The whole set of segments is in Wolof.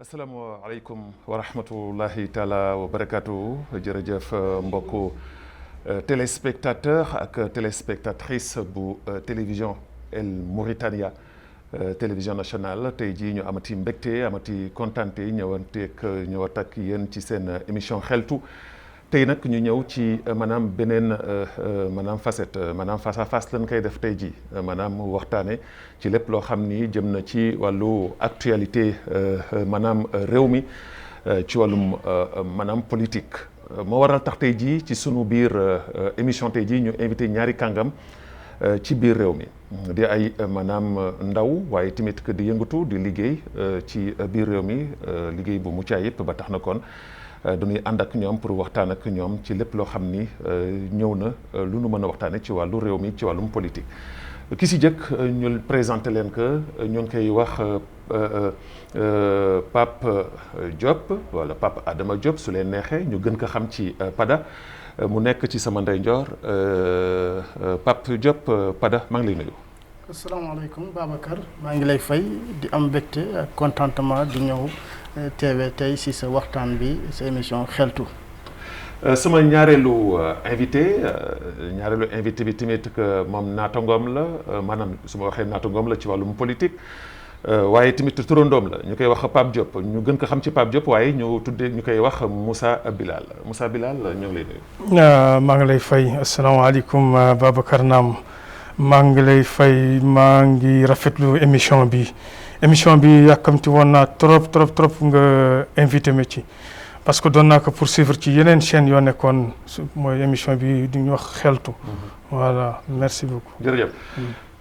asalaamaaleykum wa rahmatullahi taala wa barakatuh jërëjëf mbokku téléspectateur ak téléspectatrice bu télévision El Mauritania télévision nationale tey jii ñu amati mbégte amati kontante ñëwaat ak yéen ci seen émission xeltu tey nag ñu ñëw ci maanaam beneen maanaam facette maanaam face à face lañ koy def tey jii maanaam waxtaane ci lépp loo xam ni jëm na ci wàllu actualité maanaam réew mi ci wàllum maanaam politique. moo waral tax tey jii ci sunu biir émission tey jii ñu invité ñaari kàngam ci biir réew mi di ay maanaam ndaw waaye tamit que di yëngatu di liggéey ci biir réew mi liggéey bu mucc ayib ba tax na kon. dañuy ànd ak ñoom pour waxtaan ak ñoom ci lépp loo xam ni ñëw na lu nu mën a waxtaane ci wàllu réew mi ci wàllum politique ki si jëkk ñu présenté leen que ñu ngi koy wax Pape Diop wala Pape Adama Diop su leen neexee ñu gën ko xam ci Pada mu nekk ci sama ndeyjoor Pape Diop Pada maa ngi lay nuyu. asalaamaaleykum Babacar maa ngi lay fay di am mbégte ak contentement di ñëw teewe tey si sa waxtaan bi sa émission xeltu. sama ñaareelu invité bi tamit que moom naatangoom la maanaam su ma waxee naatangoom la ci wàllum politique waaye tamit turandoom la ñu koy wax Pape Diop ñu gën ko xam ci Pape Diop waaye ñu koy wax Moussa Bilal Moussa Bilal ñoo ngi lay nuyu. maa ngi lay fay asalaamaaleykum Babacar Naam. maa ngi lay fay maa ngi rafetlu émission bi yàkkamti woon naa trop nga invité ma ci parce que doon naa ko poursuivre ci yeneen chaîne yoo nekkoon mooy émission bi di ñu wax xeltu. voilà merci beaucoup. jërëjëf.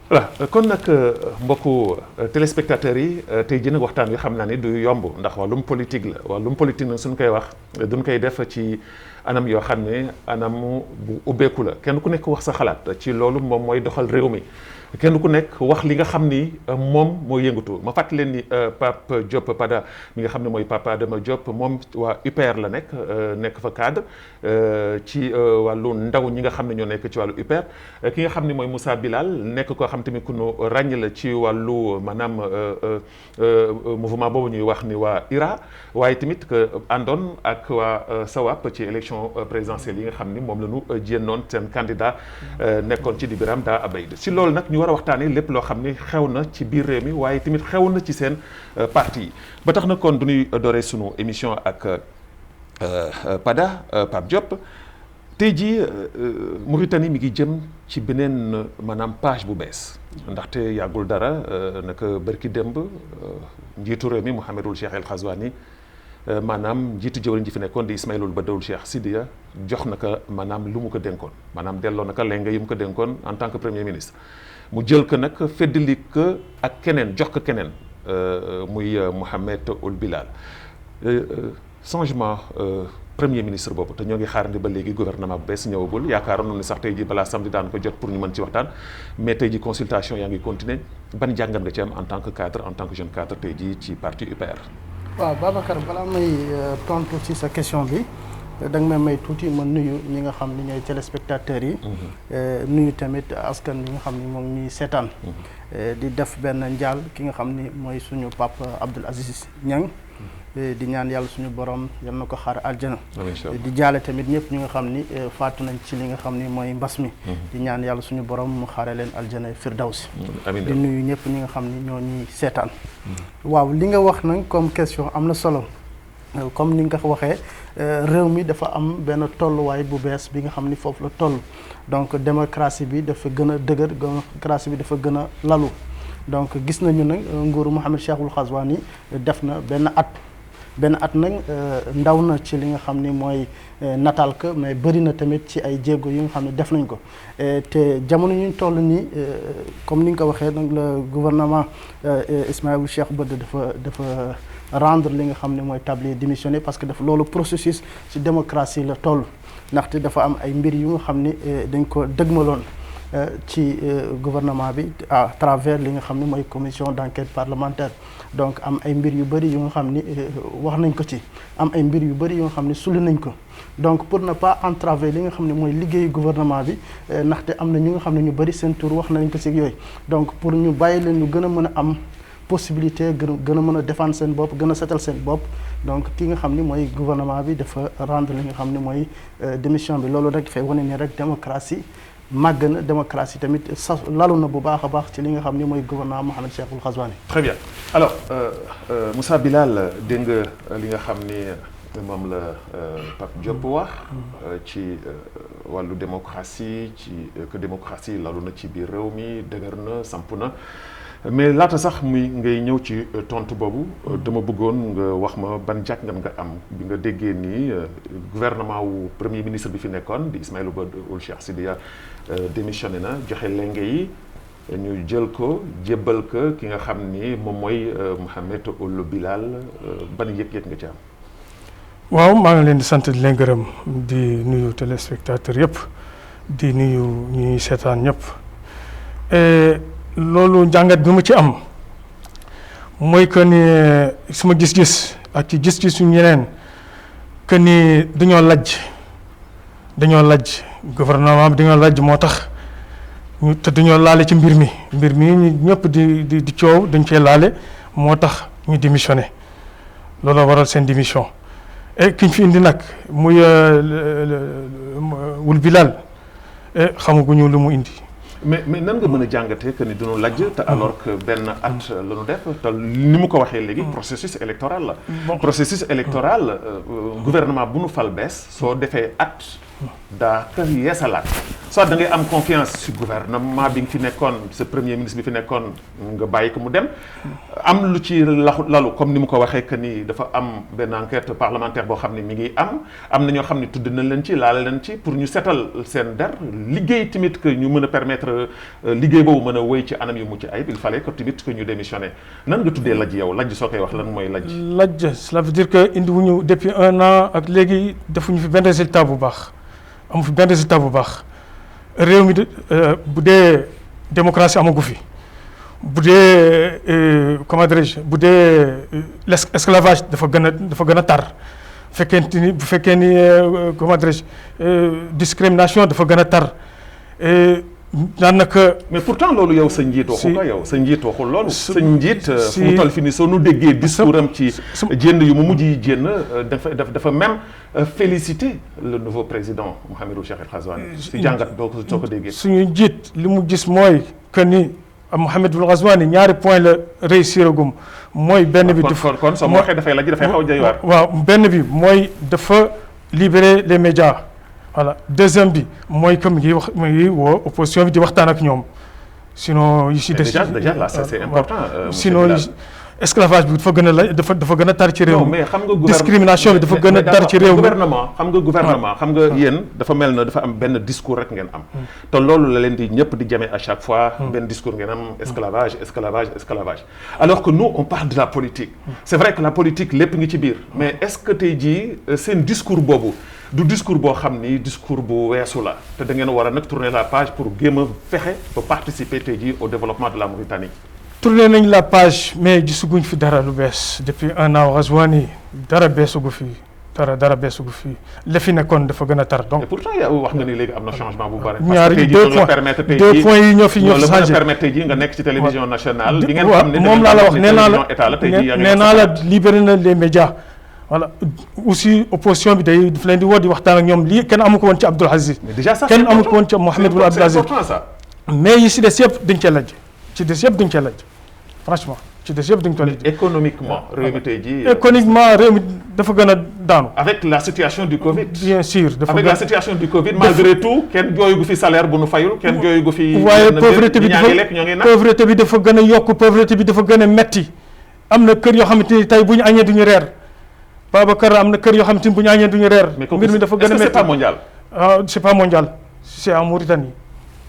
voilà kon nag mbokku téléspectateurs yi tey jii nag waxtaan wi xam naa ni du yomb ndax wàllum politique la wàllum politique nag suñ koy wax duñ koy def ci anam yoo xam ne anam bu ubbeeku la kenn ku nekk wax sa xalaat ci loolu moom mooy doxal réew mi kenn ku nekk wax li nga xam ni moom moo yëngatu ma fàttali leen ni Pape Diop Pada mi nga xam ne mooy Pape Adama Diop moom waa UPR la nekk fa cadre ci wàllu ndaw ñi nga xam ne ñoo nekk ci wàllu UPR ki nga xam ne mooy Moussa Bilal nekk koo xam tamit ku nu ràññ la ci wàllu maanaam mouvement boobu ñuy wax ni waa IRA waaye tamit que àndoon ak waa SAWAP ci élection présidentielle yi nga xam ni moom la ñu jénnoon seen candidat nekkoon ci di Biram Da Abeid si loolu nag ñu war a waxtaanee lépp loo xam ni xew na ci biir réew mi waaye tamit xew na ci seen parti yi ba tax na kon du ñuy dooree sunu émission ak Pada Pape Diop tey jii Mauritanie mi ngi jëm ci beneen maanaam page bu bees ndaxte yàggul dara naka bërki démb njiitu réew mi Mouhamadul Cheikh El Ghazouani maanaam njiitu jëwriñ ji fi nekkoon di Ismaïloul Badawul Cheikh Sidiya jox na ko maanaam lu mu ko dénkoon maanaam delloo na ko lenga yi mu ko dénkoon en tant que premier ministre mu jël ko nag feddali ko ak keneen jox ko keneen muy Mohamed Ould Bilal changement premier ministre boobu te ñoo ngi xaarandi ba léegi gouvernement bu bees ñëwagul yaakaaroon nañu sax tey ji balaa samedi daan ko jot pour ñu mën ci waxtaan mais tey ji consultation yaa ngi continuer ban jàngat nga ci am en tant que cadre en tant que jeune cadre tey ji ci parti UPR. waaw Babacar balaa may tontu ci sa question bi da nga may tuuti ma nuyu ñi nga xam ni ñooy téléspectateurs yi. nuyu tamit askan bi nga xam ni moom ñuy seetaan. di def benn njaal ki nga xam ni mooy suñu papa Abdoul Aziz Niang. di ñaan yàlla suñu borom yal na ko xaar aljana. di jaale tamit ñëpp ñi nga xam ni faatu nañ ci li nga xam ni mooy mbas mi. di ñaan yàlla suñu borom mu xaare leen aljana firdawsi. di nuyu ñëpp ñi nga xam ni ñoo ñuy seetaan. waaw li nga wax nag comme question am na solo comme ni nga ko waxee réew mi dafa am benn tolluwaay bu bees bi nga xam ni foofu la toll donc démocratie bi dafa gën a dëgër démocratie bi dafa gën a lalu donc gis nañu nag nguuru Mohamed Cheikhul Ghazouani def na benn at nag ndaw na ci li nga xam ni mooy nataal ko mais bëri na tamit ci ay jéego yi nga xam ne def nañ ko te jamono ñu toll nii comme ni nga ko waxee nag le gouvernement Ismaïla Cheikh Badr dafa rendre li nga xam ne mooy tablier démissionné parce que dafa loolu processus ci démocratie la toll ndaxte dafa am ay mbir yu nga xam ni dañ ko dëgmaloon ci gouvernement bi à travers li nga xam ne mooy commission d'enquête parlementaire donc am ay mbir yu bëri yu nga xam ni wax nañ ko ci am ay mbir yu bëri yu nga xam ne suli nañ ko donc pour ne pas entraver li nga xam ne mooy liggéeyu gouvernement bi ndaxte am na ñu nga xam ne ñu bëri seen tur wax nañ ko ci yooyu donc pour ñu bàyyi leen ñu gën a mën a am possibilité gën a mën a défendre seen bopp gën a setal seen bopp donc ki nga xam ni mooy gouvernement bi dafa rendre li nga xam ni mooy démission bi loolu rek dafay wane ni rek démocratie màgg na démocratie tamit lalu na bu baax a baax ci li nga xam ni mooy gouvernement Mohamed Cheikhul Ghazouani. Très bien alors Moussa Bilal dégg nga li nga xam ni moom la Pape Diop wax ci wàllu démocratie ci que démocratie lalu na ci biir réew mi dëgër na samp na mais laata sax muy ngay ñëw ci tontu boobu dama bëggoon nga wax ma ban jàngat nga am bi nga déggee nii gouvernement wu premier ministre bi fi nekkoon di Ismaïla Ould Cheikh Sidibé démissionné na joxe lenge yi ñu jël ko jébbal ko ki nga xam ni moom mooy Mohamed Ould Bilal ban yëg-yëg nga ci am. waaw maa ngi leen di sant di leen gërëm di nuyu téléspectateurs yëpp di nuyu ñuy seetaan ñëpp loolu jàngat bi ma ci am mooy que ni suma gis-gis ak ci gis-gis yu ñeneen que ni dañoo lajj gouvernement bi dañoo lajj moo tax ñu te dañoo laale ci mbir mi ñëpp di coow dañ cee laale moo tax ñu démissionné looloo waral seen démission et ki ñu fi indi nag muy Ould Bilal xamaguñu lu mu indi. mais nan nga mën a jàngatee que ni duñu lajj te alors que benn at la ñu def te ni mu ko waxee léegi processus électoral la. processus électoral gouvernement bu nu fal bees soo defee at daa ko yeesalaat soit da ngay am confiance ci gouvernement bi nga fi nekkoon sa premier ministre bi fi nekkoon nga bàyyi ko mu dem am lu ci lalu comme ni mu ko waxee que ni dafa am benn enquête parlementaire boo xam ne mi ngi am na ñoo xam ne tudd nañ leen ci laale leen ci pour ñu setal seen der liggéey tamit que ñu mën a permettre liggéey boobu mën a wéy ci anam yu mucc ayib il fallait que tamit que ñu démissionné nan nga tuddee lajj yow lajj soo koy wax lan mooy lajj. lajj cela veut dire que indi wuñu depuis 1 an ak léegi defuñu fi benn résultat bu baax amu fi benn résultat bu baax réew mi bu dee démocratie amagu fi bu dee comment dirais-je bu dee l'esclavage dafa gën a tar bu fekkee ni comment dirais-je discrimination dafa gën a tar daanaka. mais pourtant loolu yow sa njiit waxu ko yow sa njiit waxul loolu. sa njiit fu mu toll fi ni soo nu déggee discours am ci jénn yu mu mujj yi jénn dafa même féliciter le nouveau président Mohamed Ould Cheikh Ghazouani si jàngat boo ko soo ko déggee. suñu njiit li mu gis mooy que ni Mohamed Ould Ghazouani ñaari point la réussir agum mooy benn bi. kon soo ma waxee dafay lajj dafay xaw a jëywaat. waaw benn bi mooy dafa libérer les médias. voilà deuxième bi mooy que mu ngi woo opposition bi di waxtaan ak ñoom sinon yi si des. déjà là c'est important. sinon esclavage bi dafa gën a tar ci réew mi. mais xam nga discrimination bi dafa gën a tar ci réew mi. gouvernement xam nga yéen dafa mel na dafa am benn discours rek ngeen am. te loolu la leen di ñëpp di jamee à chaque fois. benn discours ngeen am esclavage. alors que nous on parle de la politique. c'est vrai que la politique lépp ngi ci biir. mais est-ce que tey jii seen discours boobu. du discours boo xam ni discours bu weesu la te da ngeen war a nag tourner la page pour géem a fexe ba participer tey jii au développement de la Mauritanie. tourner nañ la page mais gisaguñ fi dara lu bees depuis 1 an Ghazouani dara beesugu fi dara beesugu fi la fi nekkoon dafa gën a tar donc. et pourtant yow wax nga ni léegi am na changement bu bari. ñaari deux points yi ñoo fi changé permettre tey jii nga nekk ci télévision nationale. di ngeen xam ne moom laa la wax nee naa la libéré na les médias. voilà aussi opposition bi daf leen di woo di waxtaan ak ñoom lii kenn amu ko woon ci Abdoul Aziz. mais déjà ça kenn amu ko woon ci Mohamed Ould Abdoul Aziz. mais yi si des yëpp dañ cee lajj franchement ci des yëpp dañ cee lajj. économiquement réew mi tey jii. économiquement réew mi dafa gën a daanu. avec la situation du Covid. bien sûr avec la situation du Covid malgré tout kenn jooyu gu fi salaire bu nu fayul kenn jooyu gu fi. waaye pauvreté bi dafa gën a yokk pauvreté bi dafa gën a metti am na kër yoo xamante ni tey bu ñu añee duñu reer. Babacar am na kër yoo xamante ni bu ñu añee duñu reer. mbir mi dafa gën a métti c'est pas mondial. c'est pas mondial c'est en Mauritanie.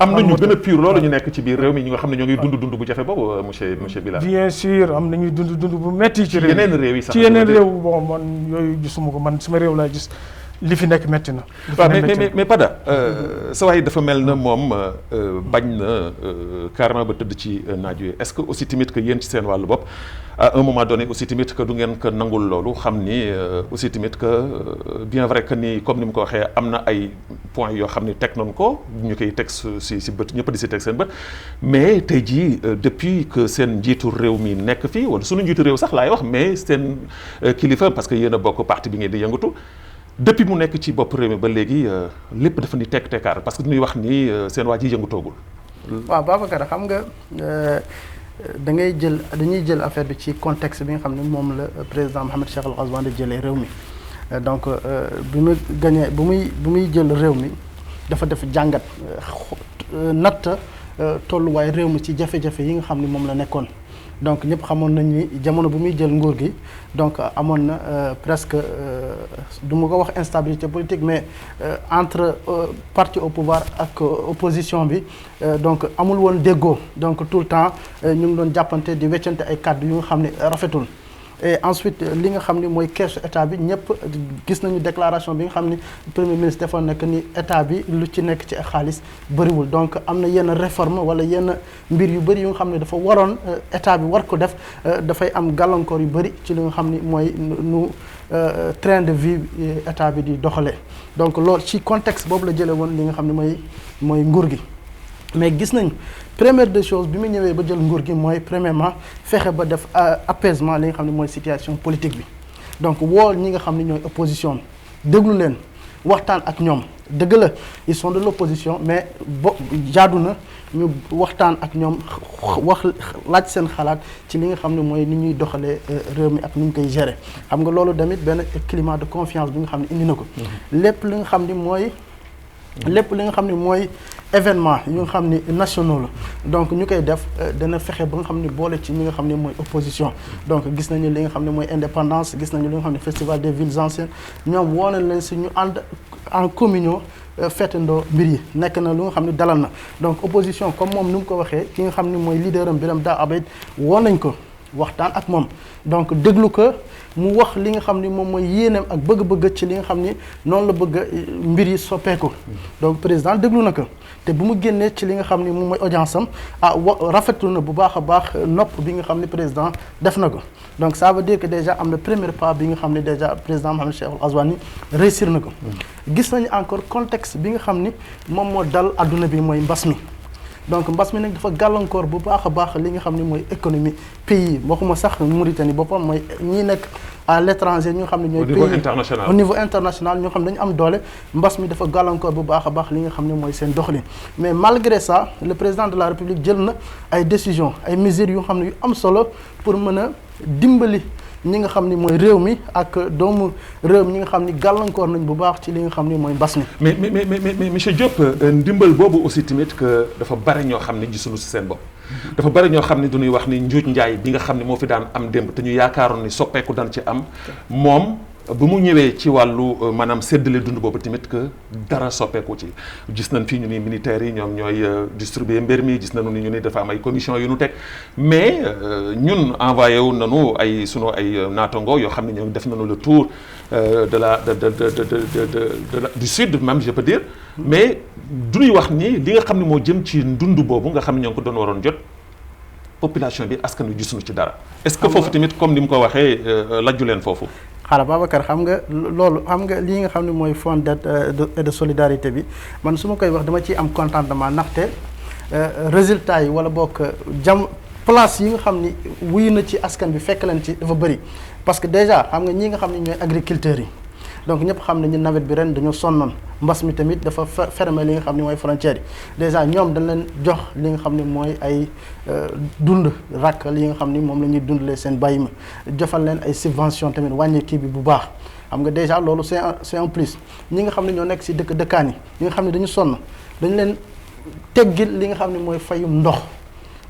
am na ñu gën a pur loolu ñu nekk ci biir réew mi ñi nga xam ne ñoo ngi dund bu jafe boobu monsieur Bilal. bien sûr am na ñuy dund bu métti ci réew yeneen réew yi sax ci yeneen réew bon man yooyu gisuma ko man sama réew laa gis li fi nekk métti na. waaw mais Pada sa waay dafa mel na moom bañ na carrément ba tëdd ci naaj wi est-ce que aussi tamit que yéen ci seen wàllu bopp à un moment donné aussi tamit que du ngeen ko nangul loolu xam ni aussi tamit que bien vrai que ni comme ni mu ko waxee am na ay points yoo xam ni teg nañ ko ñu koy teg si bët ñëpp di si teg seen bët mais tey jii depuis que seen njiitu réew mi nekk fii wala sunu njiitu réew sax laay wax mais seen kilifa parce que yéen a bokk parti bi ngeen di yëngatu. depuis mu nekk ci bopp réew mi ba léegi lépp dafa ni tekk tekkaar parce que ñuy wax ni seen waa ji yëngutoogul. waaw Babacar xam nga dañuy jël affaire bi ci contexte bi nga xam ne moom la président Mohamed Cheikh Al Ghazouani di jëlee réew mi donc bi muy jël réew mi dafa def jàngat natt tolluwaay réew mi ci jafe-jafe yi nga xam ne moom la nekkoon. donc ñëpp xamoon nañ ni jamono bu muy jël nguur gi donc amoon na presque du ma ko wax instabilité politique mais entre parti au pouvoir ak opposition bi donc amul woon déggoo donc tout le temps ñu ngi doon jàppante di weccante ay kàddu yu nga xam ne rafetul. et ensuite li nga xam ni mooy keesu état bi ñëpp gis nañu déclaration bi nga xam ni premier ministre defoon na que ni état bi lu ci nekk ci xaalis bëriwul donc am na yenn réforme wala yenn mbir yu bëri yu nga xam ne dafa waroon état bi war ko def dafay am gàllankoor yu bëri ci li nga xam ni mooy nu train de vie état bi di doxalee donc loolu ci contexte boobu la jëlee woon li nga xam ne mooy nguur gi mais gis nañ première des choses bi mu ñëwee ba jël nguur gi mooy premièrement fexe ba def apaisement li nga xam ne mooy situation politique bi donc woo ñi nga xam ne ñooy opposition bi déglu leen waxtaan ak ñoom dëgg la ils sont de l'opposition mais jaadu na ñu waxtaan ak ñoom laaj seen xalaat ci li nga xam ne mooy ni ñuy doxalee réew mi ak ni ñu koy gérer xam nga loolu tamit benn climat de confiance bi nga xam ne indi na ko lépp li nga xam ni mooy événement yu nga xam ni nationaux la donc ñu koy def dana fexe ba nga xam ni boole ci ñi nga xam ne mooy opposition donc gis nañu li nga xam ne mooy indépendance gis nañu li nga xam ne festival des villes anciennes ñoom woo nañ leen si ñu ànd en communion feetandoo mbir yi nekk na lu nga xam ne dalal na donc opposition comme moom ni mu ko waxee ki nga xam ne mooy leader am Birame Da Abeid woo nañ ko waxtaan ak moom donc déglu ko mu wax li nga xam ni moom mooy yéeneem ak bëgg-bëgg ci li nga xam ni noonu la bëgg mbir yi soppeeku donc président déglu na ko te bu mu génnee ci li nga xam ni moom mooy audience am rafetlu na bu baax a baax nopp bi nga xam ni président def na ko donc ça veut dire que déjà am na premier pas bi nga xam ni déjà président Mohamed Cheikh Al Ghazouani réussir na ko gis nañu encore contexte bi nga xam ni moom moo dal adduna bi mooy mbas mi donc mbas mi nag dafa gàllankoor bu baax a baax li nga xam ne mooy économie pays yi waxuma sax Mauritanie boppam mooy ñi nekk à l'étranger ñoo xam ne ñooy pays au niveau international ñoo xam ne dañu am doole mbas mi dafa gàllankoor bu baax a baax li nga xam ne mooy seen doxalin mais malgré ça le président de la République jël na ay décisions ay mesures yu xam ne yu am solo pour mën a dimbali ñi nga xam ni mooy réew mi ak doomu réew mi ñi nga xam ni gàllankoor nañ bu baax ci li nga xam ni mooy mbas mi. mais monsieur Diop ndimbal boobu aussi tamit que dafa bari ñoo xam ne gisuñu si seen bopp. dafa bari ñoo xam ne du ñuy wax ni njuuj njaay bi nga xam ne moo fi daan am démb te ñu yaakaaroon ni soppeeku daan ci am moom. bu mu ñëwee ci wàllu maanaam séddale dund boobu tamit que dara soppeeku ci gis nañ fii ñu ni militaires yi ñoom ñooy distribuer mbir mi gis nañu ni ñu ni dafa am ay commission yu nu teg mais ñun envoyé wu nañu ay sunu ay naatango yoo xam ne ñoom def nañu le tour du sud même je peux dire mais du ñuy wax ni li nga xam ne moo jëm ci dund boobu nga xam ne ñoo ngi ko doon waroon jot population bi askan wi gisuñu ci dara est-ce que foofu tamit comme ni mu ko waxee lajju leen foofu. xaaral Babacar xam nga loolu xam nga lii nga xam ne mooy fonds d'aide et de solidarité bi man su ma koy wax dama ciy am contentement ndaxte résultat yi wala bokk place yi nga xam ni wuyu na ci askan bi fekk leen ci dafa bëri parce que déjà xam nga ñi nga xam ne ñooy agriculteurs yi donc ñëpp xam ne ñu nawet bi ren dañoo sonnoon mbas mi tamit dafa fermé li nga xam ne mooy frontières yi déjà ñoom dañ leen jox li nga xam ne mooy ay dund rakk li nga xam ni moom la ñuy dundalee seen bàyyi ma jofal leen ay subvention tamit wàññi kii bi bu baax xam nga déjà loolu c'est un plus ñi nga xam ne ñoo nekk si dëkkaan yi ñi nga xam ne dañu sonn dañu leen teggil li nga xam ne mooy fayum ndox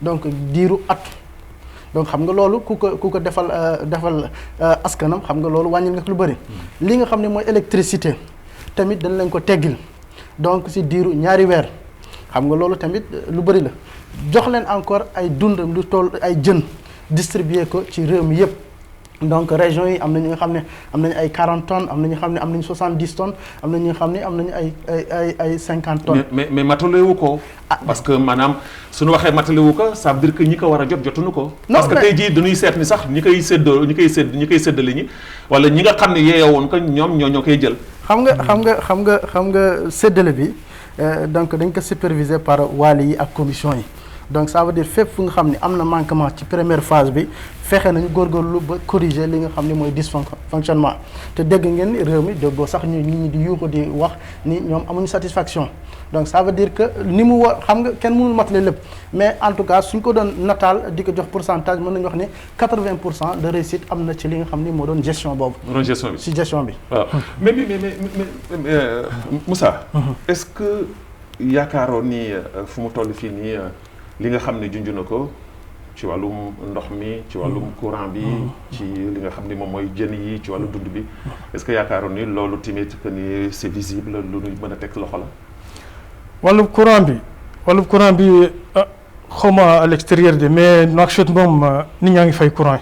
donc diiru at donc xam nga loolu ku ko defal askanam xam nga loolu wàññil nga lu bëri li nga xam ne mooy électricité tamit dañ leen ko teggil donc si diiru ñaari weer xam nga loolu tamit lu bëri la jox leen encore ay dund lu toll ay jën distribuer ko ci réew mi yëpp donc région yi am na ñu nga xam ne am nañu ay 40 tonnes am na ñu xam ne am nañu 70 tonnes am na ñu nga xam ne am nañu ay 50 tonnes. mais matalewu ko. parce que maanaam suñu waxee matalewu ko ça veut dire que ñi ko war a jot jotuñu ko. parce que tey jii dañuy seet ni sax ñi koy séddale ñi wala ñi nga xam ne yeeyoo woon ko ñoom ñoo koy jël. xam nga séddale bi donc dañ ko superviser par waali yi ak commission yi. donc ça veut dire fépp fu nga xam ne am na manquement ci première phase bi fexe nañu góorgóorlu ba corriger li nga xam ne mooy dysfonctionnement te dégg ngeen ni réew mi déggoo sax nit ñi di yuuxu di wax ni ñoom amuñu satisfaction donc ça veut dire que ni mu war xam nga kenn mënul matale lépp mais en tout cas suñ ko doon nataal di ko jox pourcentage mën nañu wax ni 80% de réussite am na ci li nga xam ni moo doon gestion boobu. gestion bi ci gestion bi. waaw mais Moussa. est-ce que yaakaaroon ni fu mu toll fii nii. li nga xam ne junj na ko ci wàllum ndox mi ci wàllum courant bi ci li nga xam ni moom mooy jën yi ci wàllu dund bi est-ce que yaakaaroon ni loolu tamit que ni c'est visible lu ñu mën a teg loxo la. wàllum courant bi xawma à l'extérieur de mais Nouakchott moom nit ñaa ngi fay courant.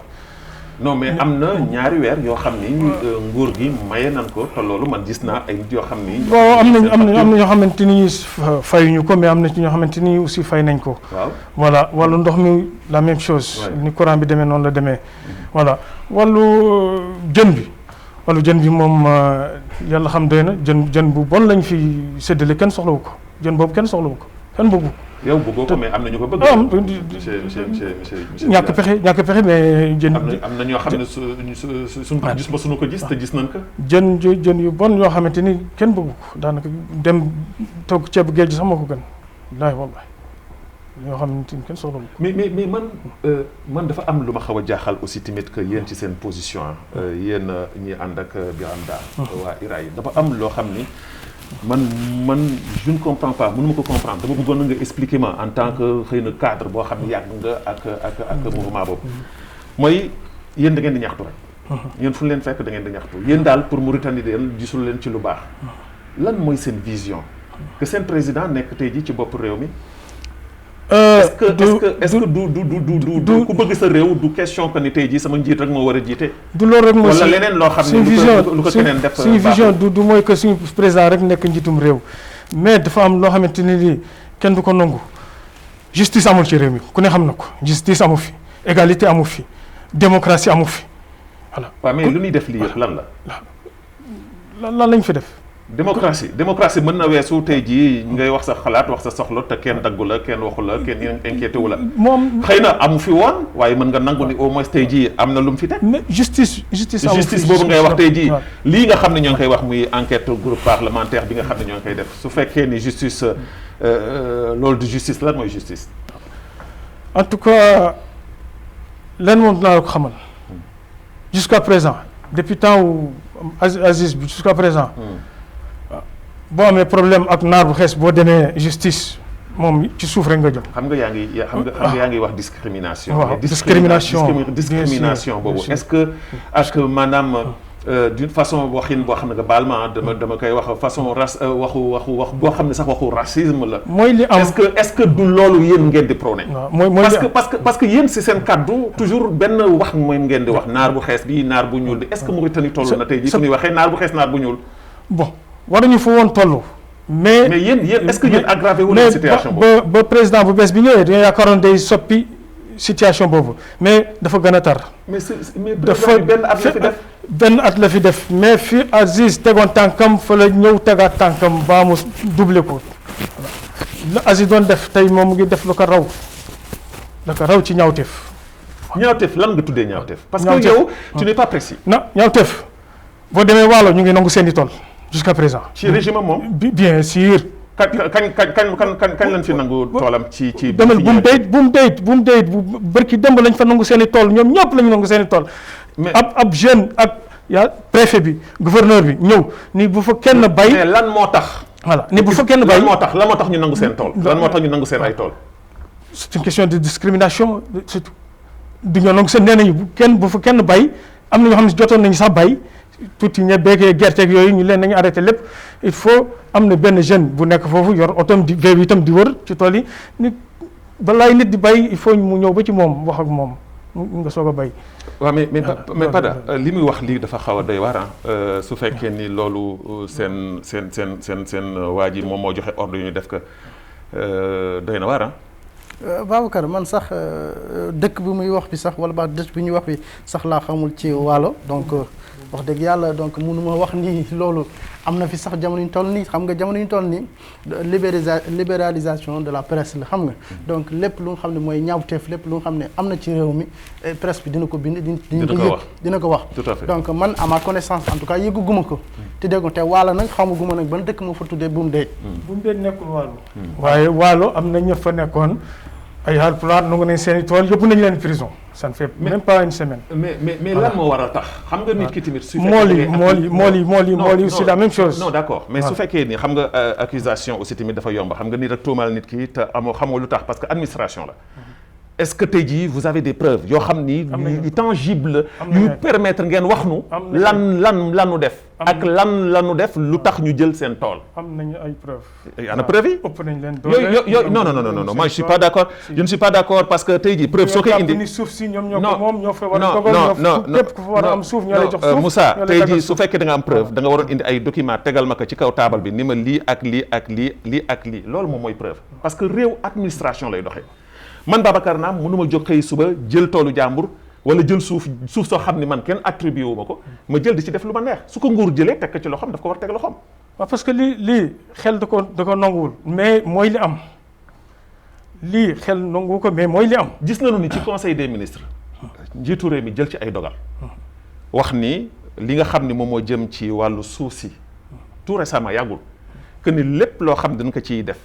non mais am na ñaari weer yoo xam ni nguur gi maye nan ko te loolu man gis naa ay nit yoo xam ni. bon am na ñoo xamante ni fayuñu ko mais am na ci ñoo xamante ni aussi fay nañ ko. waaw voilà wàllu ndox mi la même chose. ni courant bi demee noonu la demee. voilà wàllu jën bi moom yàlla xam doy na jën bu bon lañ fi séddale kenn soxlawu ko jën boobu kenn soxlawu ko kenn bëggu. yow bëggoo ko mais am na ñu ko bëgg. ñàkk pexe mais jën. am na ñoo xam ne suñ ko gis ba suñu ko gis te gis nañ ko. jën yu bon yoo xamante ni kenn bëggu ko daanaka dem togg ceebu géej gi sax moo ko gën wallaahi yoo xamante ni kenn soxla ko. mais man dafa am lu ma xaw a jaaxal aussi tamit que yéen ci seen position yéen ñi ànd ak Birame Dar. waa IRA yi dafa am loo xam ni. man je ne comprends pas mënuma ko comprendre dama bëggoon nga expliquer ma en tant que xëy na cadre boo xam ne yàgg nga ak mouvement boobu mooy yéen da ngeen di ñaxtu rek. yéen fu leen fekk da ngeen di ñaxtu yéen daal pour Mauritanie yéen gisul leen ci lu baax lan mooy seen vision que seen président nekk tey jii ci bopp réew mi. est-ce que du ku bëgg sa réew du question que ni tey jii sama njiit rek moo war a jiite. du loolu rek mooy wala leneen loo xam ne lu ko keneen def. suñu vision du mooy que suñu président rek nekk njiitum réew mais dafa am loo xamante ni lii kenn du ko nangu justice amul ci réew mi ku ne xam na ko justice amu fi égalité amu fi démocratie amu fi voilà. waaw mais lu ñuy def lii yëpp lan la. lan lañ fi def. démocratie mën na weesu tey jii ngay wax sa xalaat wax sa soxla te kenn daggu la kenn waxu la kenn inquiété wu la. moom xëy na amu fi woon waaye mën nga nangu ni au moins tey jii am na lu mu fi teg. mais justice boobu ngay wax tey jii lii nga xam ne ñoo ngi koy wax muy enquête groupe parlementaire bi nga xam ne ñoo ngi koy def su fekkee ni justice loolu du justice lan mooy justice. en tout cas lenn moom dinaa la ko xamal jusqu'à présent depuis temps wu Aziz bi jusqu'à présent. boo amee problème ak naar bu xees boo demee justice moom ci suuf rek nga jëm. xam nga yaa ngi wax discrimination. waaw discrimination boobu est-ce que ak maanaam d'une façon waxin boo xam ne nga baal ma dama koy wax façon wax boo xam ne sax waxu racisme la. mooy li am est-ce que du loolu yéen ngeen di prôné. mooy parce que yéen si seen kaddu toujours benn wax mooy ngeen di wax naar bu xees bi naar bu ñuul bi est-ce que Mauritanie toll na tey jii fu ñuy waxee naar bu xees naar bu ñuul. bon waruñu fa woon toll. mais yéen est-ce que yéen aggravé wu leen situation boobu ba président bu bees bi ñëwee dañoo yaakaaroon day soppi situation boobu mais dafa gën a tar. dafa benn at la fi def mais fi Aziz tegoon tànkam fa la ñëw tegaat tànkam ba mu doublé ko la Aziz doon def tey moom mu ngi def lu ko raw ci ñaawteef. ñaawteef lan nga tuddee ñaawteef. parce que yow tu n'es pas précis. non ñaawteef boo demee Waalo ñu ngi nangu seen i tool jusqu'à présent. ci régime moom. bien sûr. kañ lañ fi nangu toolam ci. demal bu mu deyit bu bërki démb lañ fa nangu seen i tool ñoom ñëpp lañu nangu seen i tool. mais ab jeune ak préfet bi gouverneur bi ñëw ni bu fa kenn bay. mais lan moo tax. voilà ni bu fa kenn bay lan moo tax ñu nangu seen tool. lan moo tax ñu nangu seen ay tool. c'est une question de discrimination surtout du ñoo nangu seen nee nañu bu fa kenn bay am na ñoo xam ne jotoon nañu sax bay. tuuti ñebeeg gerteeg yooyu ñu leen nañu arrêté lépp il faut am na benn jeune bu nekk foofu yor otom di véhicule itam di wër ci tool yi nit balaay nit di bay il faut mu ñëw ba ci moom wax ak moom nga soog a bay. waaw mais Pada li muy wax lii dafa xaw a doy waar su fekkee ni loolu seen waa ji moom moo joxe ordre yu ñu def ko doy na waar Babacar man sax dëkk bi muy wax bi sax wala ba dëkk bi ñuy wax bi sax laa xamul ci Waalo donc wax dëgg yàlla donc mënuma wax ni loolu am na fi sax jamono ñu toll nii xam nga jamono ñu toll nii libéralisation de la presse la xam nga donc lépp lu nga xam ne mooy ñaawteef lépp lu nga xam ne am na ci réew mi presse bi dina ko bind dina ko wax tout à fait. donc man à ma connaissance en tout cas yëgguma ko te dégg te Waalo nag xamaguma nag ban dëkk moo fa tuddee Boum Déej nekkul Waalo waaye Waalo am na ña fa nekkoon ay Haalpulaar nangu nañ seen i tool yóbbu nañ leen prison ça ne fait même pas une semaine. mais lan moo war a tax xam nga nit ki tamit. su mool yi c'est la même chose. non d'accord mais su fekkee ni xam nga accusation aussi tamit dafa yomb xam nga nit rek tuumaal nit ki te xamoo lu tax parce que administration la. est-ce que tey jii vous avez des preuves yoo xam ni yu tangible yu permettre ngeen wax nu lanu def ak lanu def lu tax ñu jël seen tool. am nañu ay preuves. ana preuve yi. ëpp nañ leen doole yooyu non moi je suis pas d'accord je ne suis pas d'accord parce que tey jii preuve soo koy indi. ni suuf si ñoom ñoo ko moom ñoo fa war a dogal képp ku fa war a am suuf ñoo lay jox suuf Moussa tey jii su fekkee da nga am preuve da nga waroon indi ay documents tegal ma ko ci kaw taabal bi ni ma lii ak lii ak lii ak lii loolu moom mooy preuve parce que réew administration lay doxee. man Babacar Naam mënuma jóg xëy suba jël toolu jàmbur wala jël suuf soo xam ni man kenn attribué wu ma ko ma jël di ci def lu ma neex su ko nguur jëlee teg ko ci loxoom daf ko war teg loxoom. waaw parce que lii xel da ko nanguwul mais mooy li am lii xel nanguwu ko mais mooy li am. gis nañu ni ci conseil des ministres njiitu réew mi jël ci ay dogal wax ni li nga xam ni moom moo jëm ci wàllu suuf si tout récemment yàggul que ni lépp loo xam dañ ko ciy def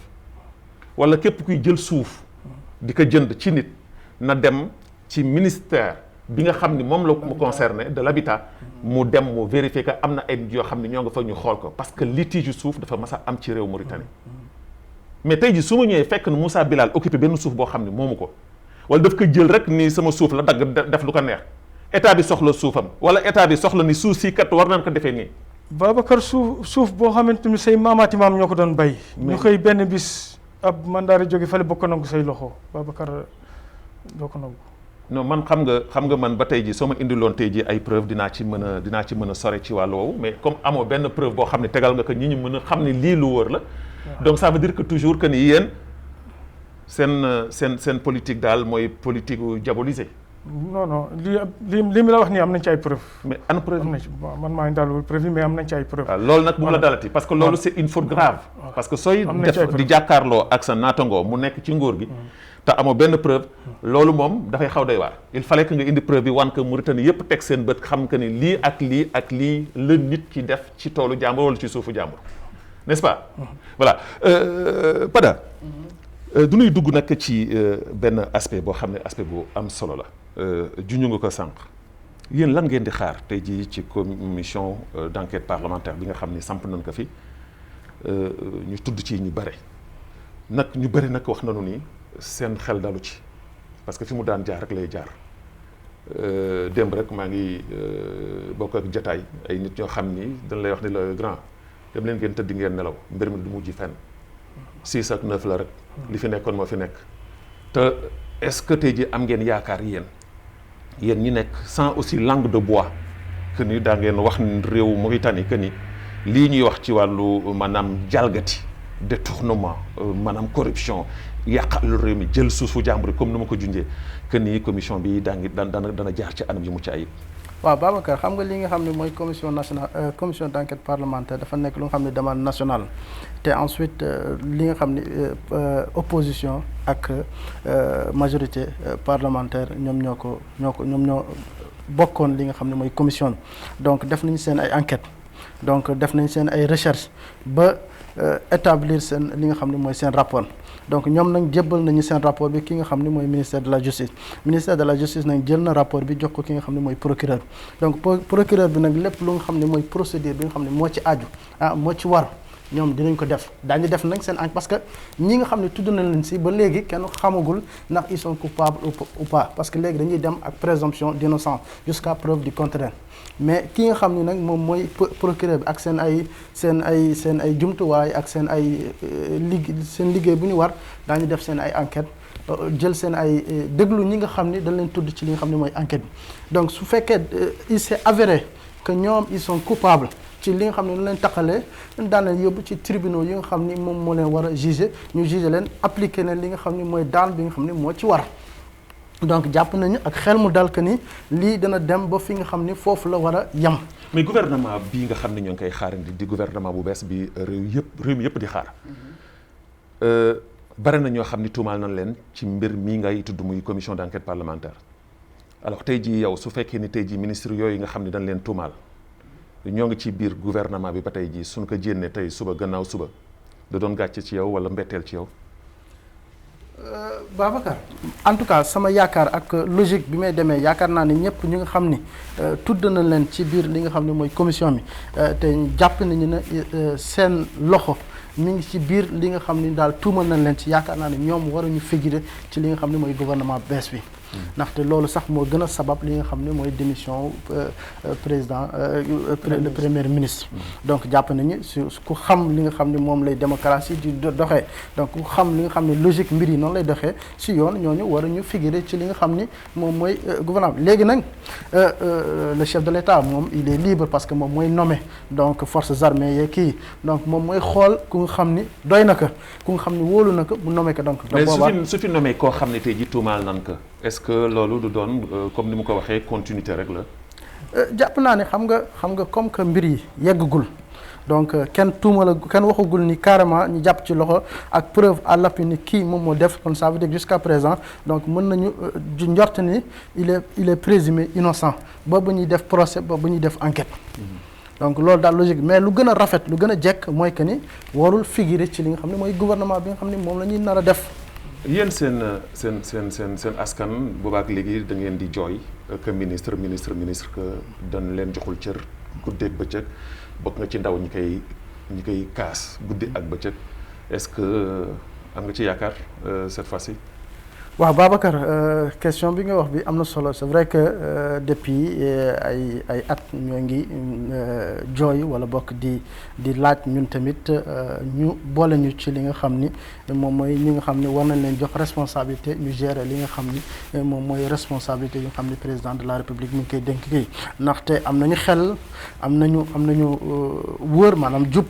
wala képp kuy jël suuf. di ko jënd ci nit na dem ci ministère bi nga xam ni moom la mu concerné de l'habitat mu dem mu vérifier que am na ay nit yoo xam ne ñoo nga fa ñu xool ko parce que litige suuf dafa mas a am ci réew Mauritanie mais tey ji su ma ñëwee fekk na Moussa Bilal occupé benn suuf boo xam ne moomu ko wala daf ko jël rek ni sama suuf la dagg def lu ko neex état bi soxla suufam wala état bi soxla ni suuf si kat war nañ ko defee nii. Babacar suuf boo xamante ni say maamaati maam ñoo ko doon bay. ñu xëy benn bis. ab mandaari jóge fale bokk nangu say loxo Babacar doo ko nangu. non man xam nga man ba tey ji soo ma indiloon tey ji ay preuve dinaa ci mën a sore ci wàllu woowu mais comme amoo benn preuve boo xam ne tegal nga ko ñi ñu mën a xam ne lii lu wóor la. donc ça veut dire que toujours que ni yéen seen politique daal mooy politique gu diabolisé. non li mi la wax nii am nañ ci ay preuve. mais ana preuve am na ci man maa ngi daal preuve mais am nañ ci ay preuve. waaw loolu nag bu mu la dalati parce que loolu c'est une faute grave. parce que sooy def di jàkkaarloo ak sa naatangoo mu nekk ci nguur gi. te amoo benn preuve. loolu moom dafay xaw doy waar. il fallait que nga indi preuve bi wan que Mauritanie yëpp teg seen bët xam que ni lii ak lii la nit ki def ci toolu jàmbur wala ci suufu jàmbur n'est-ce pas. voilà Pada. du ñuy dugg nag ci benn aspect boo xam ne aspect bu am solo la. juñu nga ko sànq yéen lan ngeen di xaar tey jii ci commission d'enquête parlementaire bi nga xam ni samp nañ ko fi ñu tudd ci ñu bëri nag wax nañu ni seen xel dalu ci parce que fi mu daan jaar rek lay jaar démb rek maa ngi bokk ak jataay ay nit ñoo xam ni dañ lay wax ni la grand dem leen ngeen tëdd ngeen nelaw mbir mi du mujj fenn 6 ak 9 la rek li fi nekkoon moo fi nekk te est-ce que tey jii am ngeen yaakaar yéen ñi nekk sans aussi langue de bois que ni daa ngeen wax réew Mauritanie que ni lii ñuy wax ci wàllu maanaam jalgati détournement maanaam corruption yàqal réew mi jël suufu jàmbur comme ni ma ko junjee que ni commission bi dana jaar ci anam yu mucc ayib. waaw Babacar xam nga li nga xam ne mooy commission nationale commission d'enquête parlementaire dafa nekk lu nga xam ne demande nationale te ensuite li nga xam ne opposition ak majorité parlementaire ñoom ñoo bokkoon li nga xam ne mooy commission donc def nañ seen ay enquête donc def nañ seen ay recherche ba établir seen li nga xam ne mooy seen rapport donc ñoom nag jébbal nañu seen rapport bi ki nga xam ne mooy ministère de la justice nag jël na rapport bi jox ko ki nga xam ne mooy procureur donc procureur bi nag lépp lu nga xam ne mooy procédure bi nga xam ne moo ci aju moo ci war ñoom dinañ ko def daañu def nag seen enquête parce que ñi nga xam ne tudd nañ leen si ba léegi kenn xamagul ndax ils sont coupables ou pas parce que léegi dañuy dem ak présomption d'innocence jusqu'à preuve du contraire mais ki nga xam ne nag moom mooy procureur bi ak seen ay jumtuwaay ak seen liggéey bu ñu war daañu def seen ay enquête jël seen ay déglu ñi nga xam ni dañ leen tudd ci li nga xam ne mooy enquête bi donc su fekkee il s'est avéré que ñoom ils sont coupables ci li nga xam ne nu leen taqalee daan leen yóbbu ci tribunaux yi nga xam ni moom moo leen war a juger ñu juger leen appliquer leen li nga xam ni mooy daan bi nga xam ni moo ci war donc jàpp nañu ak xel mu dal que ni lii dana dem ba fi nga xam ni foofu la war a yem. mais gouvernement bii nga xam ne ñoo ngi koy xaarandi di gouvernement bu bees bi réew mi yëpp di xaar bare na ñoo xam ni tuumaal nañ leen ci mbir mii ngay tudd muy commission d'enquête parlementaire alors tey jii yow su fekkee ni tey jii ministre yooyu nga xam ne dañ leen tuumaal ñoo ngi ci biir gouvernement bi ba tey jii suñ ko jénnee tey suba gannaaw suba da doon gàcce ci yow wala mbetteel ci yow. Babacar en tout cas sama yaakaar ak logique bi may demee yaakaar naa ne ñëpp ñu nga xam ni tudd nañ leen ci biir li nga xam ne mooy commission bi te jàpp nañu ne seen loxo mi ngi ci biir li nga xam ni daal tuumal nañ leen ci yaakaar naa ne ñoom waruñu figurer ci li nga xam ne mooy gouvernement bees bi. ndaxte loolu sax moo gën a sabab li nga xam ne mooy démission président le premier ministre. donc jàpp nañu su ku xam li nga xam ne moom lay démocratie di doxee donc ku xam li nga xam ne logique mbir yi noonu lay doxee si yoon ñooñu war a ñu figurer ci li nga xam ni moom mooy gouvernement léegi nag le chef de l'État moom il est libre parce que moom mooy nommé donc forces armées yeeg kii donc moom mooy xool ku nga xam ni doy na ko ku nga xam ni wóolu na ko mu nommé ko donc. mais su fi nommé koo xam ne tey jii tuumaal nan ko est-ce que loolu du doon comme ni mu ko waxee continuité rek la. jàpp naa ne xam nga comme que mbir yi yeggagul donc kenn waxagul ni carrément ñu jàpp ci loxo ak preuve à l'appui ni kii moom moo def kon ça veut dire jusqu'à présent donc mën nañu njort ni il est présumé innocent ba ñuy def procès ba ñuy def enquête. donc loolu daal logique mais lu gën a rafet lu gën a jekk mooy que ni warul figurer ci li nga xam ne mooy gouvernement bi nga xam ne moom la ñuy nar a def. yéen seen askan boobaak léegi da ngeen di jooy que ministre que dañ leen joxul cër guddeeg bëccëg bokk nga ci ndaw ñi koy kaas guddi ak bëccëg est-ce que am nga ci yaakaar cette fois-ci. waaw Babacar question bi nga wax bi am na solo c'est vrai que depuis ay at ñoo ngi jooy wala bokk di laaj ñun tamit ñu boole ñu ci li nga xam ni moom mooy ñi nga xam ni war nañ leen jox responsabilité ñu gérer li nga xam ni moom mooy responsabilité yi nga xam ni président de la république mu ngi koy dénk kii ndaxte am nañu xel am nañu wóor maanaam jub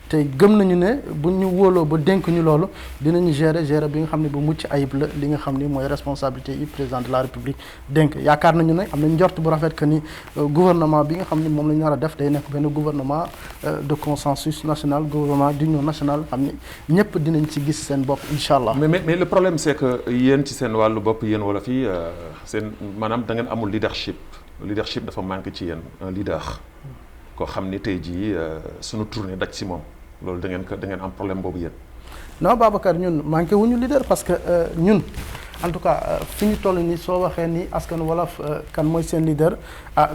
te gëm nañu ne bu ñu wóoloo ba dénk ñu loolu dinañu gérer bi nga xam ne bu mucc ayib la li nga xam ni mooy responsabilité yi président de la république dénk yaakaar nañu ne am nañ njort bu rafet que ni gouvernement bi nga xam ni moom la ñu war a def day nekk benn gouvernement de consensus national gouvernement d'union nationale xam ni ñëpp dinañ ci gis seen bopp incha allah. mais le problème c'est que yéen ci seen wàllu bopp yéen wala fii seen maanaam da ngeen amul leadership dafa manqué ci yéen un leader koo xam ni tey jii suñu tournée daj si moom loolu da ngeen am problème boobu yéen. non Babacar ñun manqué wuñu leader parce que ñun en tout cas fi ñu toll nii soo waxee ni askan wolof kan mooy seen leader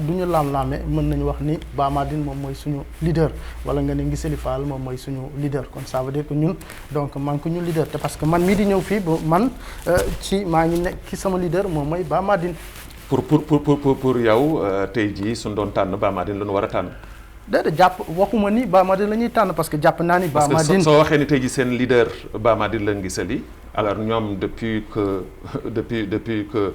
du ñu laam-laame mën nañu wax ni Ba Madine moom mooy suñu leader wala nga ne Ngisali Fall moom mooy suñu leader kon ça veut dire que ñun donc manqué ñu leader te parce que man mii di ñëw fii ba man maa ngi nekk ki sama leader moom mooy Ba Madine. pour yow tey jii suñu doon tànn Ba Madine la ñu war a tànn. déedéet jàpp waxuma ni Ba Madine la ñuy tànn parce que jàpp naa ni. Ba Madine parce que soo waxee ni tey jii seen leader Ba Madine la Ngisali alors ñoom depuis que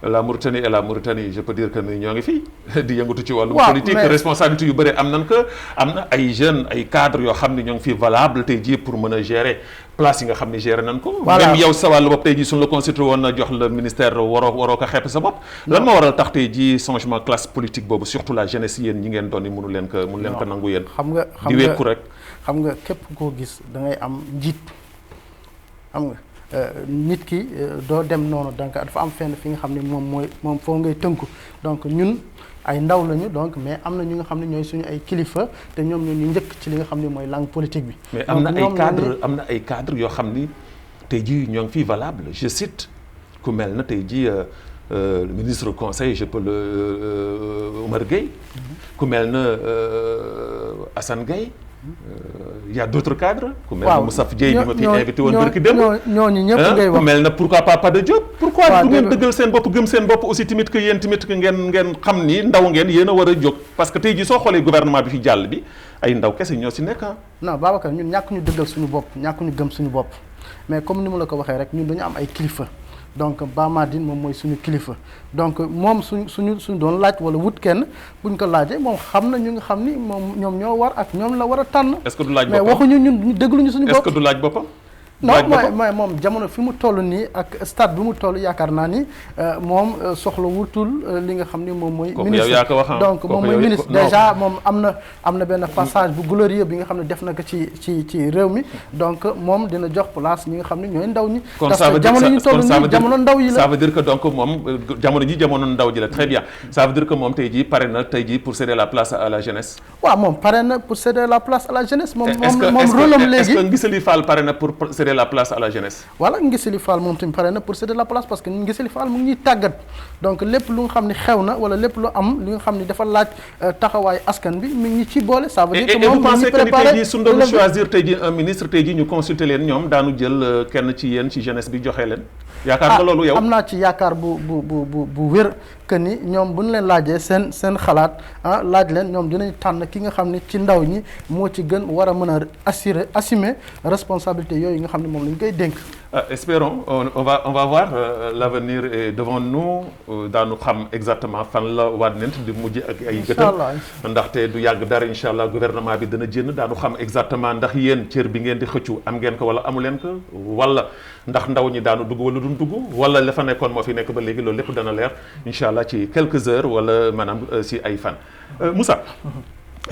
la Mauritanie et la Mauritanie je peux dire que ni ñoo ngi fii di yëngatu ci wàllum politique responsabilité yu bëri am na ay jeunes ay cadres yoo xam ne ñoo ngi fii valable tey jii pour mën a gérer place yi nga xam ne gérer nañ ko. même yow sa wàllu bopp tey jii suñu la constitué woon na jox le ministère waroo ko xepp sa bopp. lan moo waral tax tey jii changement classe politique boobu surtout la jeunesse yéen ñi ngeen doon ni mënu leen ko nangu yéen. xam nga di wékku rek. xam nga képp koo gis da ngay am njiit xam nga. nit ki doo dem noonu donc dafa am fenn fi nga xam ne moom foo ngay tënku donc ñun ay ndaw lañu donc mais am na ñu nga xam ne ñooy suñu ay kilifa te ñoom ñoo ñu njëkk ci li nga xam ne mooy langue politique bi. mais am na ay cadre yoo xam ni tey jii ñoo ngi fii valable je cite ku mel na tey jii ministre conseil je peux le Oumar Gueye ku mel na Assane Gueye. Il y a d'autres cadres. ku mel na Moussa Dieye bi ma fi invité woon barki dem ñooñu ñëpp ngay wax ku mel na pourquoi pas Pape Diop. pourquoi du ngeen dëggal seen bopp gëm seen bopp aussi tamit que yéen tamit que ngeen xam ni ndaw ngeen yéen a war a jóg parce que tey jii soo xoolee gouvernement bi fi jàll bi ay ndaw kese ñoo si nekk non Babacar ñun ñàkk ñu dëggal suñu bopp ñàkk ñu gëm suñu bopp mais comme ni mu la ko waxee rek ñun dañu am ay kilifa donc Bamadine moom mooy suñu kilifa donc moom suñu doon laaj wala wut kenn buñ ko laajee moom xam na ñu nga xam ni moom ñoom ñoo war ak ñoom la war a tànn. est-ce que du laaj mais boppam waxuñu ñun dégluñu suñu bopp. est-ce que du laaj boppam. non mooy moom jamono fi mu toll nii ak stade bi mu toll yaakaar naa ni moom soxla wutul li nga xam ni moom mooy ministre donc moom mooy ministre déjà moom am na benn passage bu glorieux bi nga xam ne def na ko ci réew mi donc moom dina jox place ñi nga xam ne ñooy ndaw ñi parce que jamono ñu toll nii jamono ndaw yi la ça veut dire que donc moom jamono ndaw ji la très bien ça veut dire que moom tey jii pare na tey jii pour céder la place à la jeunesse. waaw moom pare na pour céder la place à la jeunesse moom rôle am léegi est-ce que Ngisali Fall pare na pour céder la place à la jeunesse. voilà Ngisali Fall moom tamit pare na pour céder la place parce que Ngisali Fall mu ngi ñuy tàggat donc lépp lu nga xam ne xew na wala lépp lu am li nga xam ne dafa laaj taxawaay askan bi mi ngi ci boole. ça veut dire que moom mi ngi préparé tey jii su doon choisir tey jii un ministre tey jii ñu consulter leen ñoom daanu jël kenn ci yéen ci jeunesse bi joxe leen. yaakaar nga loolu yow am naa ci yaakaar bu wér que ni ñoom bu ñu leen laajee seen xalaat laaj leen ñoom dinañ tànn ki nga xam ne ci ndaw ñi moo ci gën war a mën a assumer responsabilité yooyu nga xam ne moom lañ koy dénk. Espérons on va voir l'avenir est devant nous daanu xam exactement fan la wànnent di mujj ak ay gëtam ndaxte du yàgg dara incha allah gouvernement bi dana jënd daanu xam exactement ndax yéen cër bi ngeen di xëccu am ngeen ko wala amu leen ko wala ndax ndaw ñi daanu dugg wala duñ dugg wala la fa nekkoon moo fi nekk ba léegi loolu lépp dana leer incha allah ci quelques heures wala maanaam si ay fan. Moussa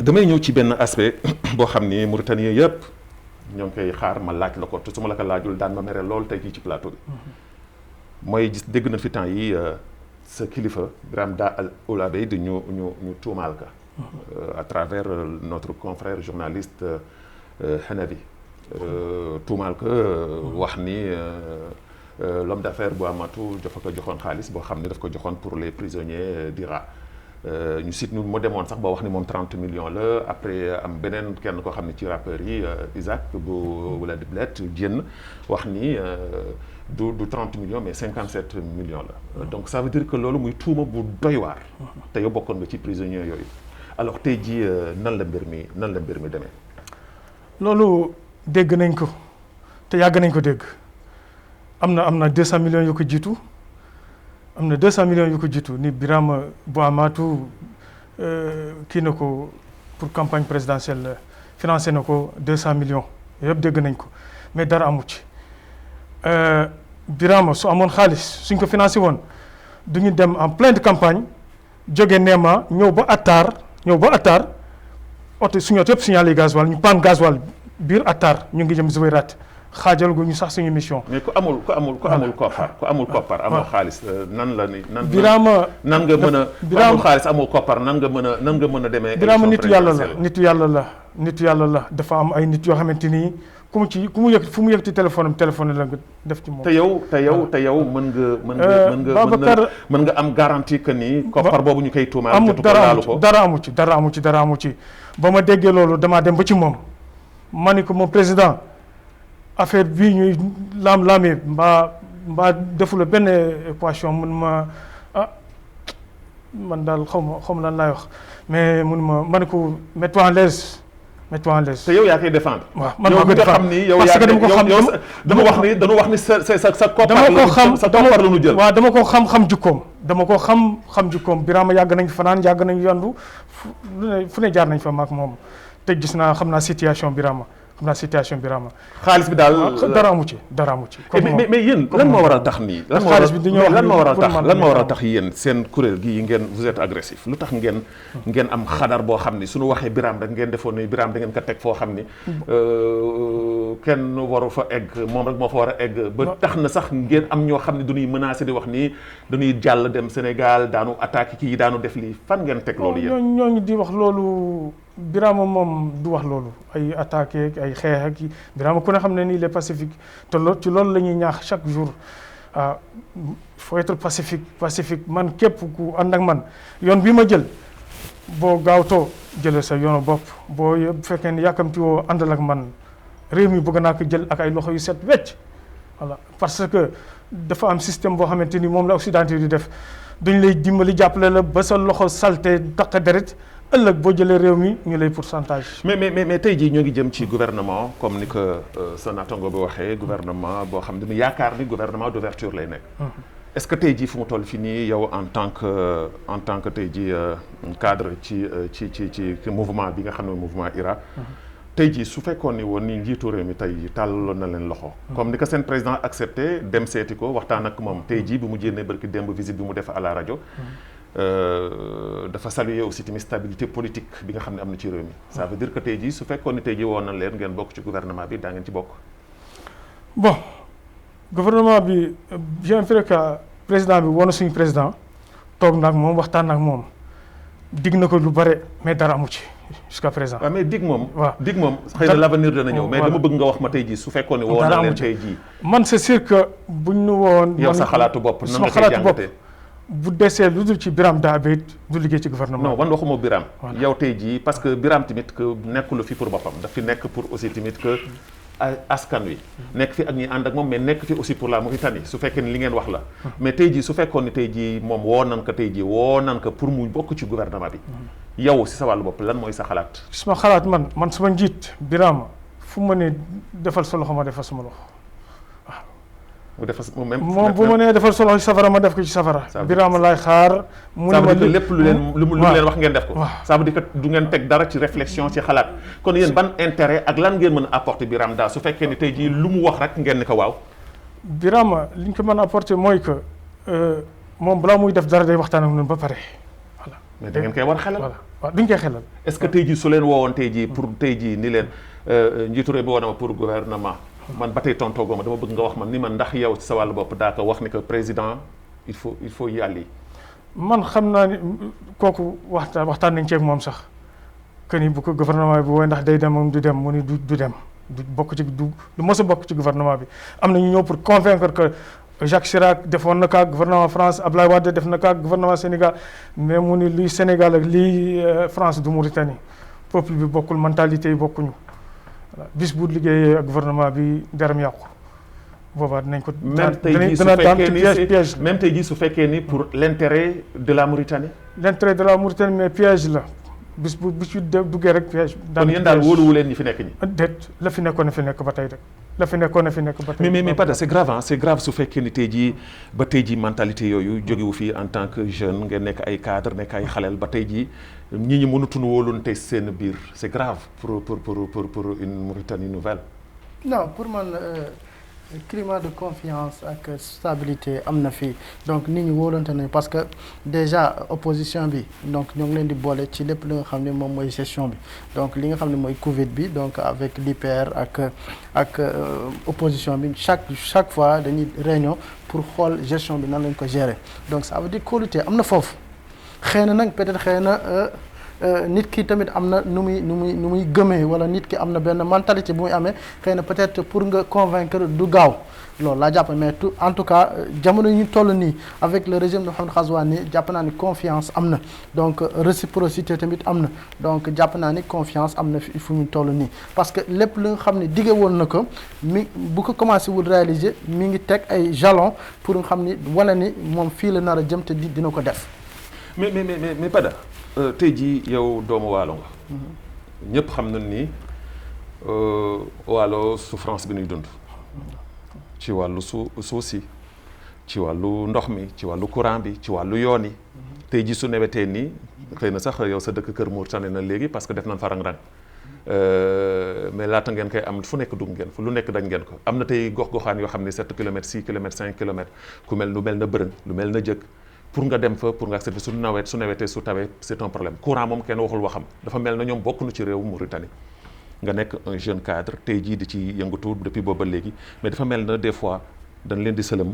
damay ñëw ci benn aspect boo xam ni Mauritanie yëpp ñoo ngi koy xaar ma laaj la ko te su ma la ko laajul daan ma mere lool tey jii ci plateau bi mooy gis dégg na fi temps yi sa kilifa Birame Da Al Oulabey di ñu tuumaal ka à travers notre confrère journaliste Hanavi tuumaal ka wax ni l'homme d'affaires Boamatou dafa ko joxoon xaalis boo xam ne daf ko joxoon pour les prisonniers d'Ira ñu sit ñu mu demoon sax boo wax ni moom 30 millions la après am beneen kenn koo xam ne ci rappeurs yi Isaac bu Wula Diblet génn wax ni du 30 millions mais 57 millions la donc ça veut dire que loolu muy tuuma bu doy waar te yow bokkoon nga ci prisonniers yooyu alors tey jii nan la mbir mi demee. loolu dégg nañ ko te yàgg nañ ko dégg am na 200 millions yu ko jiitu. am na 200 millions yu ko jiitu ni Birame Boamatou kii na ko pour campagne présidentielle financé na ko 200 millions yëpp dégg nañ ko mais dara amu ci Birame su amoon xaalis suñ ko financé woon du ñu dem en pleine campagne jóge Néma ñëw ba Attar oto suñu oto yëpp signalé gasoil ñu paan gasoil biir Attar ñu ngi jëm Zouérate xaajal gu ñu sax suñu mission. mais ku amul koppar amoo xaalis nan la ni nan. Birame nan nga mën a. Birame amul xaalis amoo koppar nan nga mën a demee. Birame nitu yàlla la dafa am ay nit yoo xamante ni ku mu yëkkati téléphone la nga def ci moom. te yow mën nga am garantie que ni. koppar boobu ñu koy tuumaal. amul dara amu ci ba ma déggee loolu damaa dem ba ci moom ma ni ko moom président. affaire bii ñuy laam-laamee mbaa defula benn équation mun ma man daal xaw ma lan laay wax mais mun ma ne ko mets-toi en l'aise. te yow yaa koy défendre. waaw man maa koy défendre parce que dama wax ni sa koppar la ñu jël. waaw dama ko xam jukkoom Birame yàgg nañ fanaan yàgg nañ yandu fu ne jaar nañ fa maak moom te gis naa xam naa situation Birame. xaalis bi daal dara amu ci. mais yéen lan moo waral tax nii. lan moo waral tax yéen seen kuréel gi ngeen vous êtes agressif lu tax ngeen am xadar boo xam ni suñu waxee Birame rek ngeen defoon ni Birame da ngeen ko teg foo xam ni kenn waru fa egg moom rek moo fa war a egg. ba tax na sax ngeen am ñoo xam ne dañuy menacé di wax nii dañuy jàll dem Sénégal daanu attaqué kii daanu def lii fan ngeen teg loolu yéen. ñooñu di wax loolu. Birame moom du wax loolu ay attaqué ay xeex ak Birame ku ne xam ne nii il est pacifique te ci loolu la ñuy ñaax chaque jour faut être pacifique man képp ku ànd ak man yoon bi ma jël boo gaawtoo jëlee sa yoonu bopp boo fekkee ne yàkkamti woo àndal ak man réew mi bëgg naa ko jël ak ay loxo yu set wecc voilà parce que dafa am système boo xamante ni moom la occidentaux di def dañ lay dimbali jàppale la ba sa loxo salte taq deret ëllëg boo jëlee réew mi ñu lay pourcentage. mais tey jii ñoo ngi jëm ci gouvernement comme ni ko sa naataango bi waxee gouvernement boo xam ne yaakaar ni gouvernement d'ouverture lay nekk. est-ce que tey jii fu mu toll fii nii yow en tant que tey jii cadre ci mouvement bi nga xam ne mouvement IRA. tey jii su fekkoon ni woon ni njiitu réew mi tey jii tàllaloon na leen loxo. comme ni ko seen président accepté dem seeti ko waxtaan ak moom tey jii bi mu jénnee barki démb visite bi mu def à la rajo. dafa saluer aussi tamit stabilité politique bi nga xam ne am na ci réew mi. ça veut dire que tey jii su fekkoon ni tey jii woon na leen ngeen bokk ci gouvernement bi daa ngeen ci bokk. bon gouvernement bi bien vrai que président bi woon na suñu président toog na ak moom waxtaan na ak moom dig na ko lu bare mais dara amu ci jusqu'à présent. waaw mais dig moom. waaw dig moom xëy na l'avenir dana ñëw. mais dama bëgg nga wax ma tey jii su fekkoon ni woon na leen tey jii. man c'est sûr que buñ nu woon. yow sa xalaatu bopp nan nga koy jàngatee bu desee lu dul ci Birame Dabe du liggéey ci gouvernement. non man waxuma Birame. yow tey jii parce que Birame tamit que nekkul fi pour boppam daf fi nekk pour aussi tamit que askan wi. nekk fi ak ñi ànd ak moom mais nekk fi aussi pour la Mauritanie su fekkee ni li ngeen wax la. mais tey jii su fekkoon ni tey jii moom woo nan ko pour mu bokk ci gouvernement bi. yow si sa wàllu bopp lan mooy sa xalaat. suma xalaat man suma njiit Birame fu ma ne defal sa loxo ma defal sama loxo. mu defal même moom bu ma nee defal solo ci safara ma def ko ci safara. Birame laay xaar. mu ne ma lépp lu leen wax ngeen def ko. ça veut dire que du ngeen teg dara ci réflexion ci xalaat. kon yéen ban intérêt ak lan ngeen mën a apporter Birame daal su fekkee ni tey jii lu mu wax rek ngeen ni ko waaw. Birame li ñu ko mën a apporter mooy que moom balaa muy def dara day waxtaan ak ñun ba pare voilà. mais da ngeen koy war a xelal. voilà waaw duñ koy xelal. est-ce que tey jii su leen woowoon tey jii pour tey jii ni leen njiitu réew mi woo na ma pour gouvernement. man ba tey tontoo ma dama bëgg nga wax man ni man ndax yow ci sa wàllu bopp daa ko wax ni que président il faut yàlli. man xam naa ni kooku waxtaan nañ ceeg moom sax que ni bu ko gouvernement bi wooy ndax day dem moom du dem mu ni du dem du bokk ci du mos a bokk ci gouvernement bi am na ñu ñëw pour convaincre que Jacques Chirac defoon na ka gouvernement France Abdoulaye Wade def na ka gouvernement Sénégal mais mu ni lii Sénégal ak lii France du Mauritanie peuple bi bokkul mentalité yi bokkuñu. bis bu liggéeyee ak gouvernement bi daram yàqu boobaa dinañ ko. même tey jii su fekkee ni pour l'intérêt de la Mauritanie. l'intérêt de la Mauritanie mais piège la bis bu duggee rek piège. kon yéen daal wóoluwu leen ñi fi nekk ñi. déet la fi nekkoon na fi nekk ba tey rek. mais Pada c'est grave ah c'est grave su fekkee ni tey jii ba tey jii mentalité yooyu jógewu fii en tant que jeune ngeen nekk ay cadre nekk ay xaleel ba tey jii. ñi mënatuñu wóoloon tey seen biir c'est grave pour une Mauritanie nouvelle. non pour man climat de confiance ak stabilité am na fii donc nit ñi wóolante nañu parce que déjà opposition bi donc ñoo ngi leen di boole ci lépp li nga xam ne moom mooy gestion bi donc li nga xam ne mooy Covid bi donc avec l'IPR ak opposition bi chaque fois dañuy réunion pour xool gestion bi nan lañ ko gérer donc ça veut dire qualité am na foofu. xëy na nag peut-être xëy na nit ki tamit am na nu muy gëmee wala nit ki am na benn mentalité bu muy amee xëy na peut-être pour nga convaincre du gaaw loolu laa jàpp mais en tout cas jamono ñu toll nii avec le régime de Mohamed Ghazouani jàpp naa ni confiance am na donc réciprocité tamit am na donc jàpp naa ni confiance am na fu ñu toll nii parce que lépp li nga xam ne dige woon na ko bu ko commencé wul réaliser mi ngi teg ay jalons pour nga xam ni wane ni moom fii la nar a jëm te dina ko def. mais Pada tey jii yow doomu waalo nga. ñëpp xam nañ ni waalo souffrance bi ñuy dund. ci wàllu suuf si ci wàllu ndox mi ci wàllu courant bi ci wàllu yoon yi. tey jii su newetee nii xëy na sax yow sa dëkk Kër Mour tane na léegi parce que def nañ farang-rang mais laata ngeen koy am fu nekk dugg ngeen fu lu nekk dañ ngeen ko am na tey gox-goxaan yoo xam ne 7 kilomètres 6 kilomètres 5 kilomètres ku mel lu mel na bërëng lu mel na jëkk pour nga dem fa pour nga accéder su nawetee su tawee c'est un problème courant moom kenn waxul waxam dafa mel na ñoom bokk nu ci réew Mauritanie nga nekk un jeune cadre tey jii di ci yëngatu depuis booba léegi mais dafa mel na des fois dañ leen di sëlëm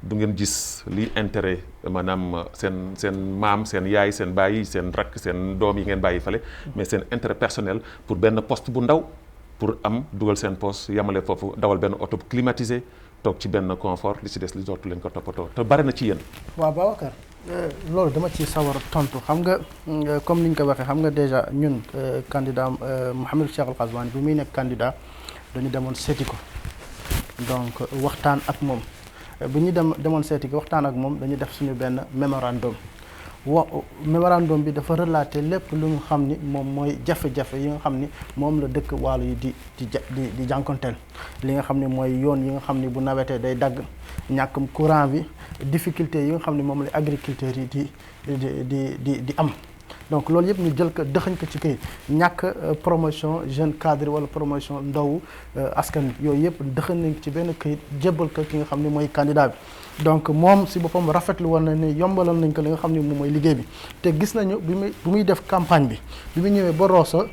du ngeen gis li intérêt maanaam seen maam seen yaay seen baay seen rakk seen doom yi ngeen bàyyi fale mais seen intérêt personnel pour benn poste bu ndaw pour am dugal seen poste yamale foofu dawal benn auto climatisé toog ci benn confort li ci des li dootu leen ko toppatoo te bari na ci yéen. waaw Babacar loolu dama ci sawar tontu xam nga comme ni ñu ko waxee xam nga déjà ñun candidat Mohamed Cheikh Al Ghazouani bi muy nekk candidat dañu demoon seeti ko donc waxtaan ak moom bu ñu demoon seeti ko waxtaan ak moom dañu def suñu benn mémorandum mémorandum bi dafa relater lépp lu nga xam ni moom mooy jafe-jafe yi nga xam ni moom la dëkk Waalo yi di jànkonteel li nga xam ne mooy yoon yi nga xam ni bu nawetee day dagg ñàkkum courant bi difficulté yi nga xam ne moom la agriculteurs yi di am donc loolu yëpp ñu jël ko dëxañ ko ci këyit ñàkk promotion jeune cadre wala promotion ndaw askan wi yooyu yëpp dëxañ nañ ci benn këyit jébbal ko ki nga xam ne mooy candidat bi donc moom si boppam rafetlu woon na ne yombalal nañ ko li nga xam ne moom mooy liggéey bi te gis nañu bu muy def campagne bi mu ñëwee ba Rosso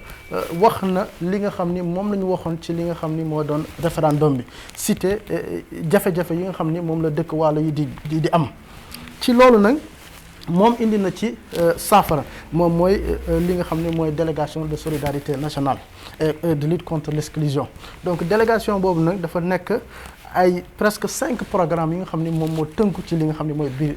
wax na li nga xam ni moom la ñu waxoon ci li nga xam ni moo doon référendum bi cité jafe-jafe yi nga xam ni moom la dëkk Waalo yi di am ci loolu nag moom indi na ci saafara moom mooy li nga xam ne mooy délégation de solidarité nationale et de lutte contre l'exclusion donc délégation boobu nag dafa nekk ay presque 5 programmes yi nga xam ne moom moo tënku ci li nga xam ne mooy biir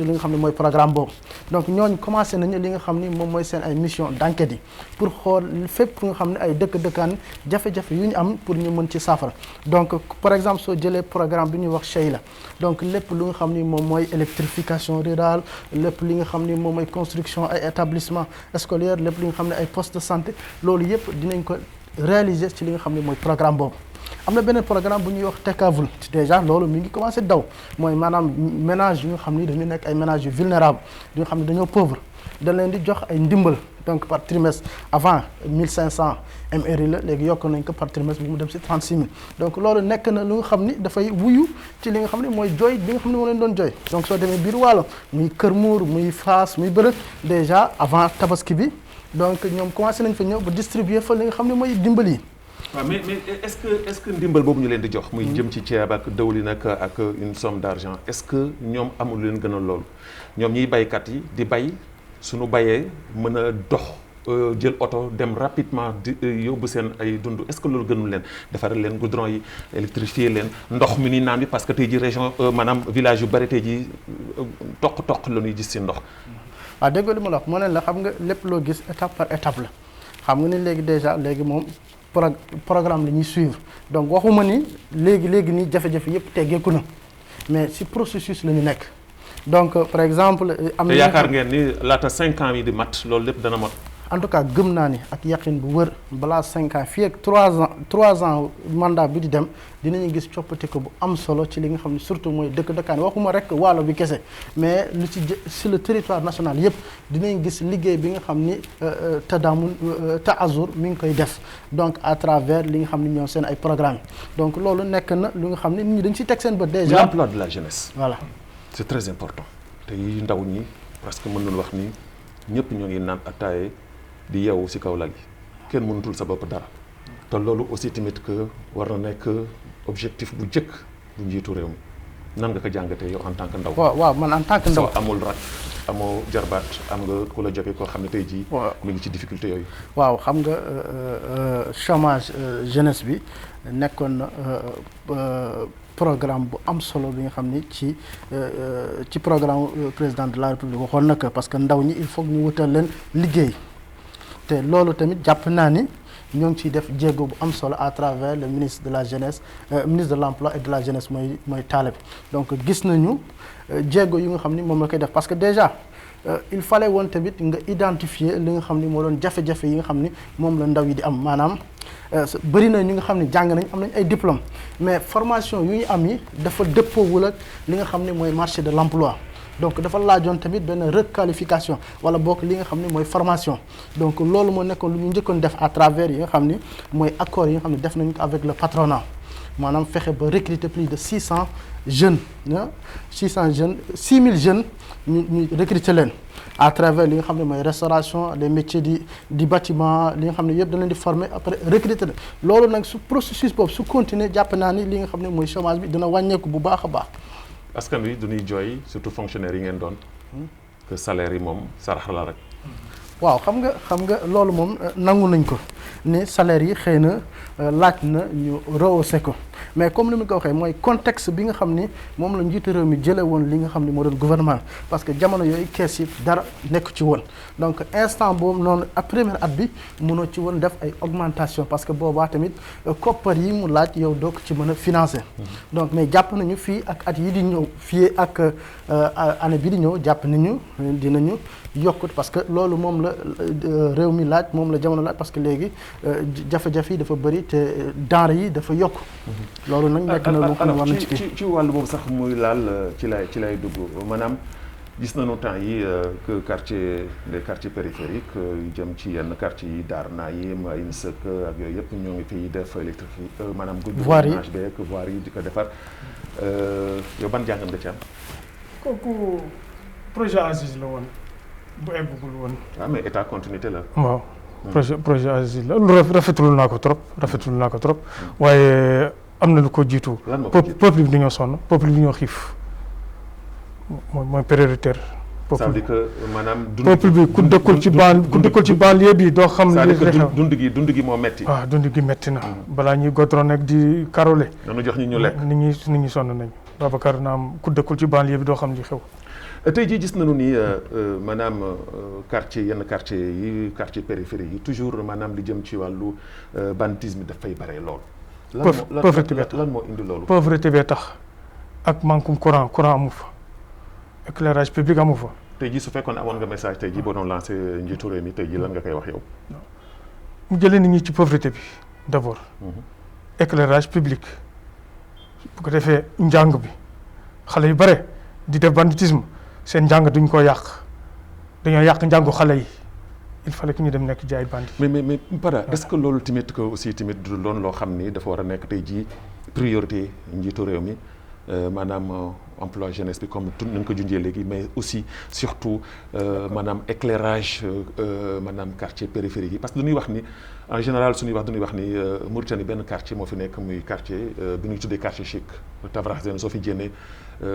li nga xam ne mooy programme boobu donc ñooñu commencé nañu li nga xam ni moom mooy seen ay mission d'enquête yi pour xool fépp nga xam ne ay dëkkaan jafe-jafe yu ñu am pour ñu mën ci saafara donc par exemple soo jëlee programme bi ñuy wax Sheila donc lépp lu nga xam ni moom mooy électrification rurale lépp li nga xam ni moom mooy construction ay établissement scolaire lépp li nga xam ne ay poste de santé loolu yëpp dinañ ko réaliser ci li nga xam ne mooy programme boobu am na beneen programme bu ñuy wax Tekavul déjà loolu mi ngi commencé daw mooy maanaam ménage yu nga xam ni dañu nekk ay ménages yu vulnérables yu nga xam ne dañoo pauvre dañ leen di jox ay ndimbal donc par trimestre avant 1500 MRI la léegi yokk nañ ko par trimestre bu mu dem si 36000 donc loolu nekk na lu nga xam ni dafay wuyu ci li nga xam ne mooy jooy bi nga xam ne moo leen doon jooy donc soo demee biir Waalo muy Kër Muur muy Fass muy Bërëg déjà avant tabaski bi donc ñoom commencé nañ fa ñëw ba distribuer fa li nga xam ne mooy dimbal yi. waaw mais est-ce que ndimbal boobu ñu leen di jox. muy jëm ci ceeb ak dawlin ak une somme d'argent est-ce que ñoom amul leen gën a loolu ñoom ñiy baykat yi di bay suñu bayee mën a dox jël oto dem rapidement di yóbbu seen ay dund est-ce que loolu gënul leen defaral leen goudron yi électrifier leen ndox mi ni naan bi parce que tey ji région maanaam village yu bari tey ji toq la ñuy gis ci ndox. waaw dégg li ma la wax moo ne la xam nga lépp loo gis étape par étape la xam nga ni léegi déjà léegi moom programme la ñuy suivre donc waxuma ni léegi nii jafe-jafe yëpp teggeeku na mais si processus la ñu nekk donc par exemple. am na yaakaar ngeen ni laata 5 ans yi di mat loolu lépp dana mat. en tout cas gëm naa ni ak yaqin bu wër balaa 5 ans fii ak 3 ans mandat bi di dem dinañu gis coppite ko bu am solo ci li nga xam ne surtout mooy dëkkaan waxuma rek Waalo bi kese mais lu ci sur le territoire national yëpp dinañ gis liggéey bi nga xam ni Azur mi ngi koy def donc à travers li nga xam ni ñoo seen ay programme donc loolu nekk na lu nga xam ne nit ñi dañ ciy teg seen bët déjà. l'emploi de la jeunesse. voilà c'est très important te yi ndaw ñi parce que mën nañu wax ni ñëpp ñoo ngi naan attaaye di yeewu ci kaw lal yi kenn mënutul sa bopp dara te loolu aussi tamit que war na nekk objectif bu njëkk bu njiitu réew mi nan nga ko jàngatee yow en tant que ndaw. waaw man en tant que ndaw. soo amul rak amoo jarbaat am nga ku la jóge koo xam ne tey jii. mu ngi ci difficulté yooyu. waaw xam nga chômage jeunesse bi nekkoon na programme bu am solo bi nga xam ni ci programme président de la république waxoon na ko parce que ndaw ñi il faut ñu wutal leen liggéey. te loolu tamit jàpp naa ni ñoo ngi ciy def jéego bu am solo à travers le ministre de la jeunesse ministre de l'emploi et de la jeunesse mooy Talla bi donc gis nañu jéego yu nga xam ni moom la koy def parce que déjà il fallait woon tamit nga identifier li nga xam ni moo doon jafe-jafe yi nga xam ni moom la ndaw yi di am maanaam bëri na ñu nga xam ne jàng nañ am nañ ay diplôme mais formation yu ñu am yi dafa dëppoowul ak li nga xam ne mooy marché de l'emploi donc dafa laajoon tamit benn requalification wala bokk li nga xam ne mooy formation donc loolu moo nekkoon lu ñu njëkkoon def à travers yi nga xam ni mooy accords yi nga xam ne def nañu ko avec le patronat maanaam fexe ba recruter plus de 600 jeunes 6000 jeunes ñu recruter leen à travers li nga xam ne mooy restauration les métiers du bâtiment li nga xam ne yëpp da leen di former après recruter leen loolu nag su processus boobu su continuer jàpp naa ni li nga xam ne mooy chômage bi dina wàññeeku bu baax a baax. askan wi du ñuy jooy surtout fonctionnaire yi ngeen doon que salaire yi moom sarax la rek. waaw xam nga loolu moom nangu nañ ko ne salaire yi xëy na laaj na ñu rehaussé ko mais comme ni mu ko waxee mooy contexte bi nga xam ni moom la njiitu réew mi jëlee woon li nga xam ni moo doon gouvernement parce que jamono yooyu kees yi dara nekk ci woon donc instant boobu noonu ak première at bi mënoo ci woon def ay augmentation parce que boobaa tamit koppar yi mu laaj yow doo ko ci mën a financer donc mais jàpp nañu fii ak at yi di ñëw fii ak année bi di ñëw jàpp nañu dinañu yokkut parce que loolu moom la réew mi laaj moom la jamono laaj parce que léegi jafe-jafe yi dafa bëri te denrée yi dafa yokk loolu nag nekk na loo xam ne war na ci wàllu boobu sax muy laal ci lay dugg maanaam gis nañu temps yi que les quartiers périphériques yu jëm ci yenn quartiers yi Darna yi Mayine Seck ak yooyu yëpp ñoo ngi fiy def électrifié maanaam goudronnage beeg voirie yi di ko defar yow ban jàngat nga ci am. kooku projet Aziz la woon bu eggugul woon. waaw mais état continuité la. waaw projet Aziz la lu rafetlu naa ko trop waaye am na lu ko jiitu. lan moo ko jiitu peuple bi dañoo sonn peuple bi dañoo xiif mooy prioritaire. ça veut dire que maanaam. peuple bi ku dëkkul ci banlieue bi doo xam. li xew dund gi moo metti. waaw dund gi metti na. balaa ñuy godron nekk di karole. dañu jox ñu lekk nit ñi sonn nañu. Babacar naam ku dëkkul ci banlieue bi doo xam li xew. tey jii gis nañu ni maanaam yenn quartier périphérique yi toujours maanaam li jëm ci wàllu banditisme dafay bare lool. pauvreté bee tax lan moo indi loolu. pauvreté bee tax ak manquum courant amu fa éclairage public amu fa. tey jii su fekkoon amoon nga message tey jii boo doon lancé njiitu réew mi tey jii lan nga koy wax yow. mu jëlee nit ñi ci pauvreté bi d'abord. éclairage public bu ko defee njàng bi xale yu bare di def banditisme. seen njàng duñ ko yàq dañoo yàq njàngu xale yi il fallait que ñu dem nekk jaay bandi. mais Pada est-ce que loolu tamit que aussi tamit du doon loo xam ni dafa war a nekk tey jii priorité njiitu réew mi maanaam emploi jeunesse bi comme ni nga ko junjee léegi mais aussi surtout maanaam éclairage maanaam quartier périphérique yi parce que dañuy wax ni en général suñuy wax dañuy wax ni Mauritanie benn quartier moo fi nekk muy quartier bi ñuy tuddee quartier chic Tavraxzen soo fi jénnee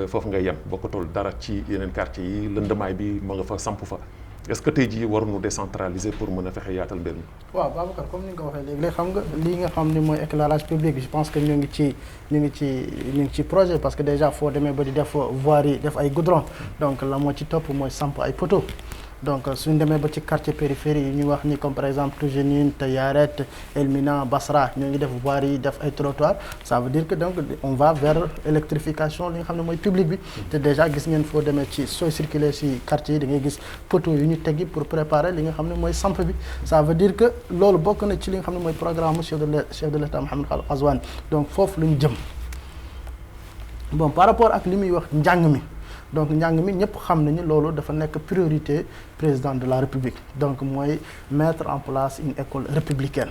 foofu ngay yem bokkatul dara ci yeneen quartier yi lëndamaay bi moo nga fa samp fa est-ce que tey jii waruñu décentraliser pour mën a fexe yaatal mbir mi. waaw Babacar comme ni nga ko waxee léegi xam nga lii nga xam ni mooy éclairage public je pense que ñu ngi ci projet parce que déjà foo demee ba di def voirie def ay goudron donc la moo ci topp mooy samp ay poteaux. donc suñ demee ba ci quartier périphérie yi ñu wax ni comme par exemple Toujénine Tayaret Elmina Basra ñoo ngi def voirie yi def ay trottoirs ça veut dire que donc on va vers électrification li nga xam ne mooy public bi te déjà gis ngeen foo demee ci sooy circuler ci quartier yi da ngay gis poteaux yu ñu teggi pour préparer li nga xam ne mooy samp bi ça veut dire que loolu bokk na ci li nga xam ne mooy programme chef de l'État Mohamed Ghazouani donc foofu lu ñu jëm bon par rapport ak li muy wax njàng mi donc njàng mi ñëpp xam nañu loolu dafa nekk priorité président de la République donc mooy mettre en place une école républicaine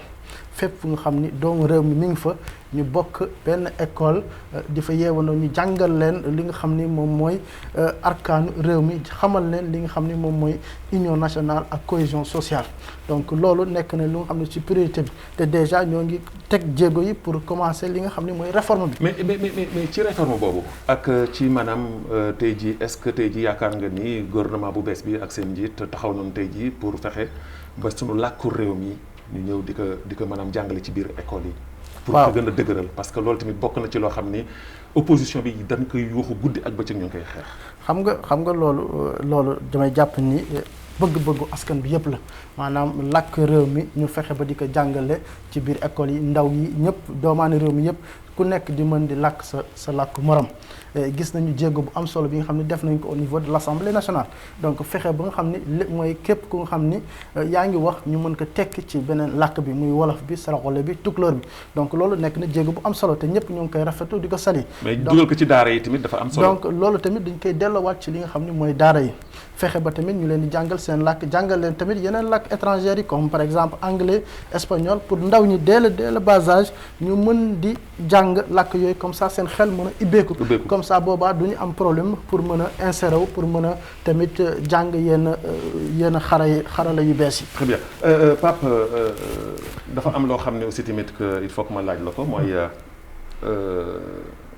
fépp fu nga xam ni doomu réew mi ngi fa ñu bokk benn école di fa yeewandoo ñu jàngal leen li nga xam ni moom mooy arkaanu réew mi xamal leen li nga xam ni moom mooy union nationale ak cohésion sociale donc loolu nekk na lu nga xam ne ci priorité bi te déjà ñoo ngi teg jéego yi pour commencer li nga xam ni mooy réforme bi. mais ci réforme boobu ak ci maanaam tey jii est-ce que tey jii yaakaar nga ni gouvernement bu bees bi ak seen njiit taxaw nañu tey jii pour fexe ba sunu làkku réew mi ñu ñëw di ko maanaam jàngale ci biir école yi. pour ko gën a dëgëral parce que loolu tamit bokk na ci loo xam ni opposition bi dañ koy yuuxu guddi ak bëccëg ñu ngi koy xeex. xam nga loolu damay jàpp ni bëgg-bëggu askan bi yëpp la maanaam làkk réew mi ñu fexe ba di ko jàngale ci biir école yi ndaw yi ñëpp doomaani réew mi yëpp ku nekk di mën di làkk sa làkk morom gis nañu jéego bu am solo bi nga xam ne def nañ ko au niveau de l'Assemblée nationale donc fexe ba nga xam ni lépp mooy képp ku nga xam ni yaa ngi wax ñu mën ko tekki ci beneen làkk bi muy wolof bi saraxole bi tukulóor bi donc loolu nekk na jéego bu am solo te ñëpp ñoo ngi koy rafetlu di ko sali mais dugal ko ci daara yi tamit dafa am solo donc loolu tamit dañ koy delloowaat ci li nga xam ni mooy daara yi fexe ba tamit ñu leen di jàngal seen làkk jàngal leen tamit yeneen làkk étrangers yi comme par exemple anglais espagnol pour ndaw ñi dès le bas âge ñu mën di jàng làkk yooyu comme ça seen xel mën a ibbeeku comme ça boobaa du ñu am problème pour mën a insérer wu pour mën a tamit jàng yenn xarala yu bees yi. très bien Pape dafa am loo xam ne aussi tamit que il faut que ma laaj la ko mooy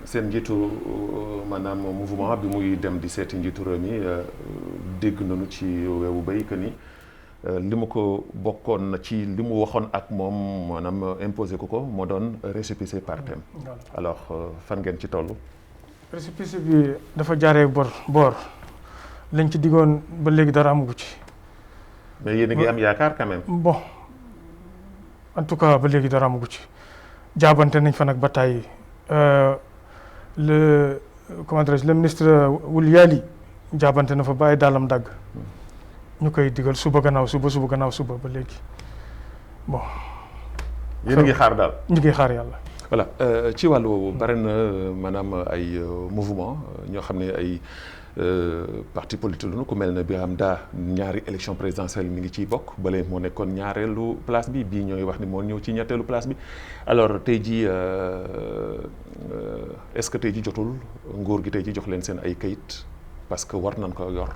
seen njiitu maanaam mouvement bi muy dem di seeti njiitu réew mi dégg nañu ci weewu bay que ni li mu ko bokkoon na ci li mu waxoon ak moom maanaam imposé ko moo doon récépissé par thème. alors fan ngeen ci toll. récépissé bi dafa jaaree boor lañ ci diggoon ba léegi dara amagu ci. mais yéen a ngi am yaakaar quand même. bon en tout cas ba léegi dara amagu ci jaabante nañ fa nag ba tàyyi le ministre Wul Yaali jaabante na fa bàyyi daalam dagg ñu koy digal suba gannaaw suba ba léegi bon. yéen a ngi xaar daal. ñu ngi xaar yàlla. voilà ci wàllu woowu bari na maanaam ay mouvement ñoo xam ne ay parti politique lu ku mel ne Birame Da ñaari élection présidentielle mi ngi ciy bokk bale moo nekkoon ñaareelu place bi bii ñooy wax ni moo ñëw ci ñetteelu place bi alors tey jii est-ce que tey jii jotul nguur gi tey jii jox leen seen ay kayit parce que war nañ ko yor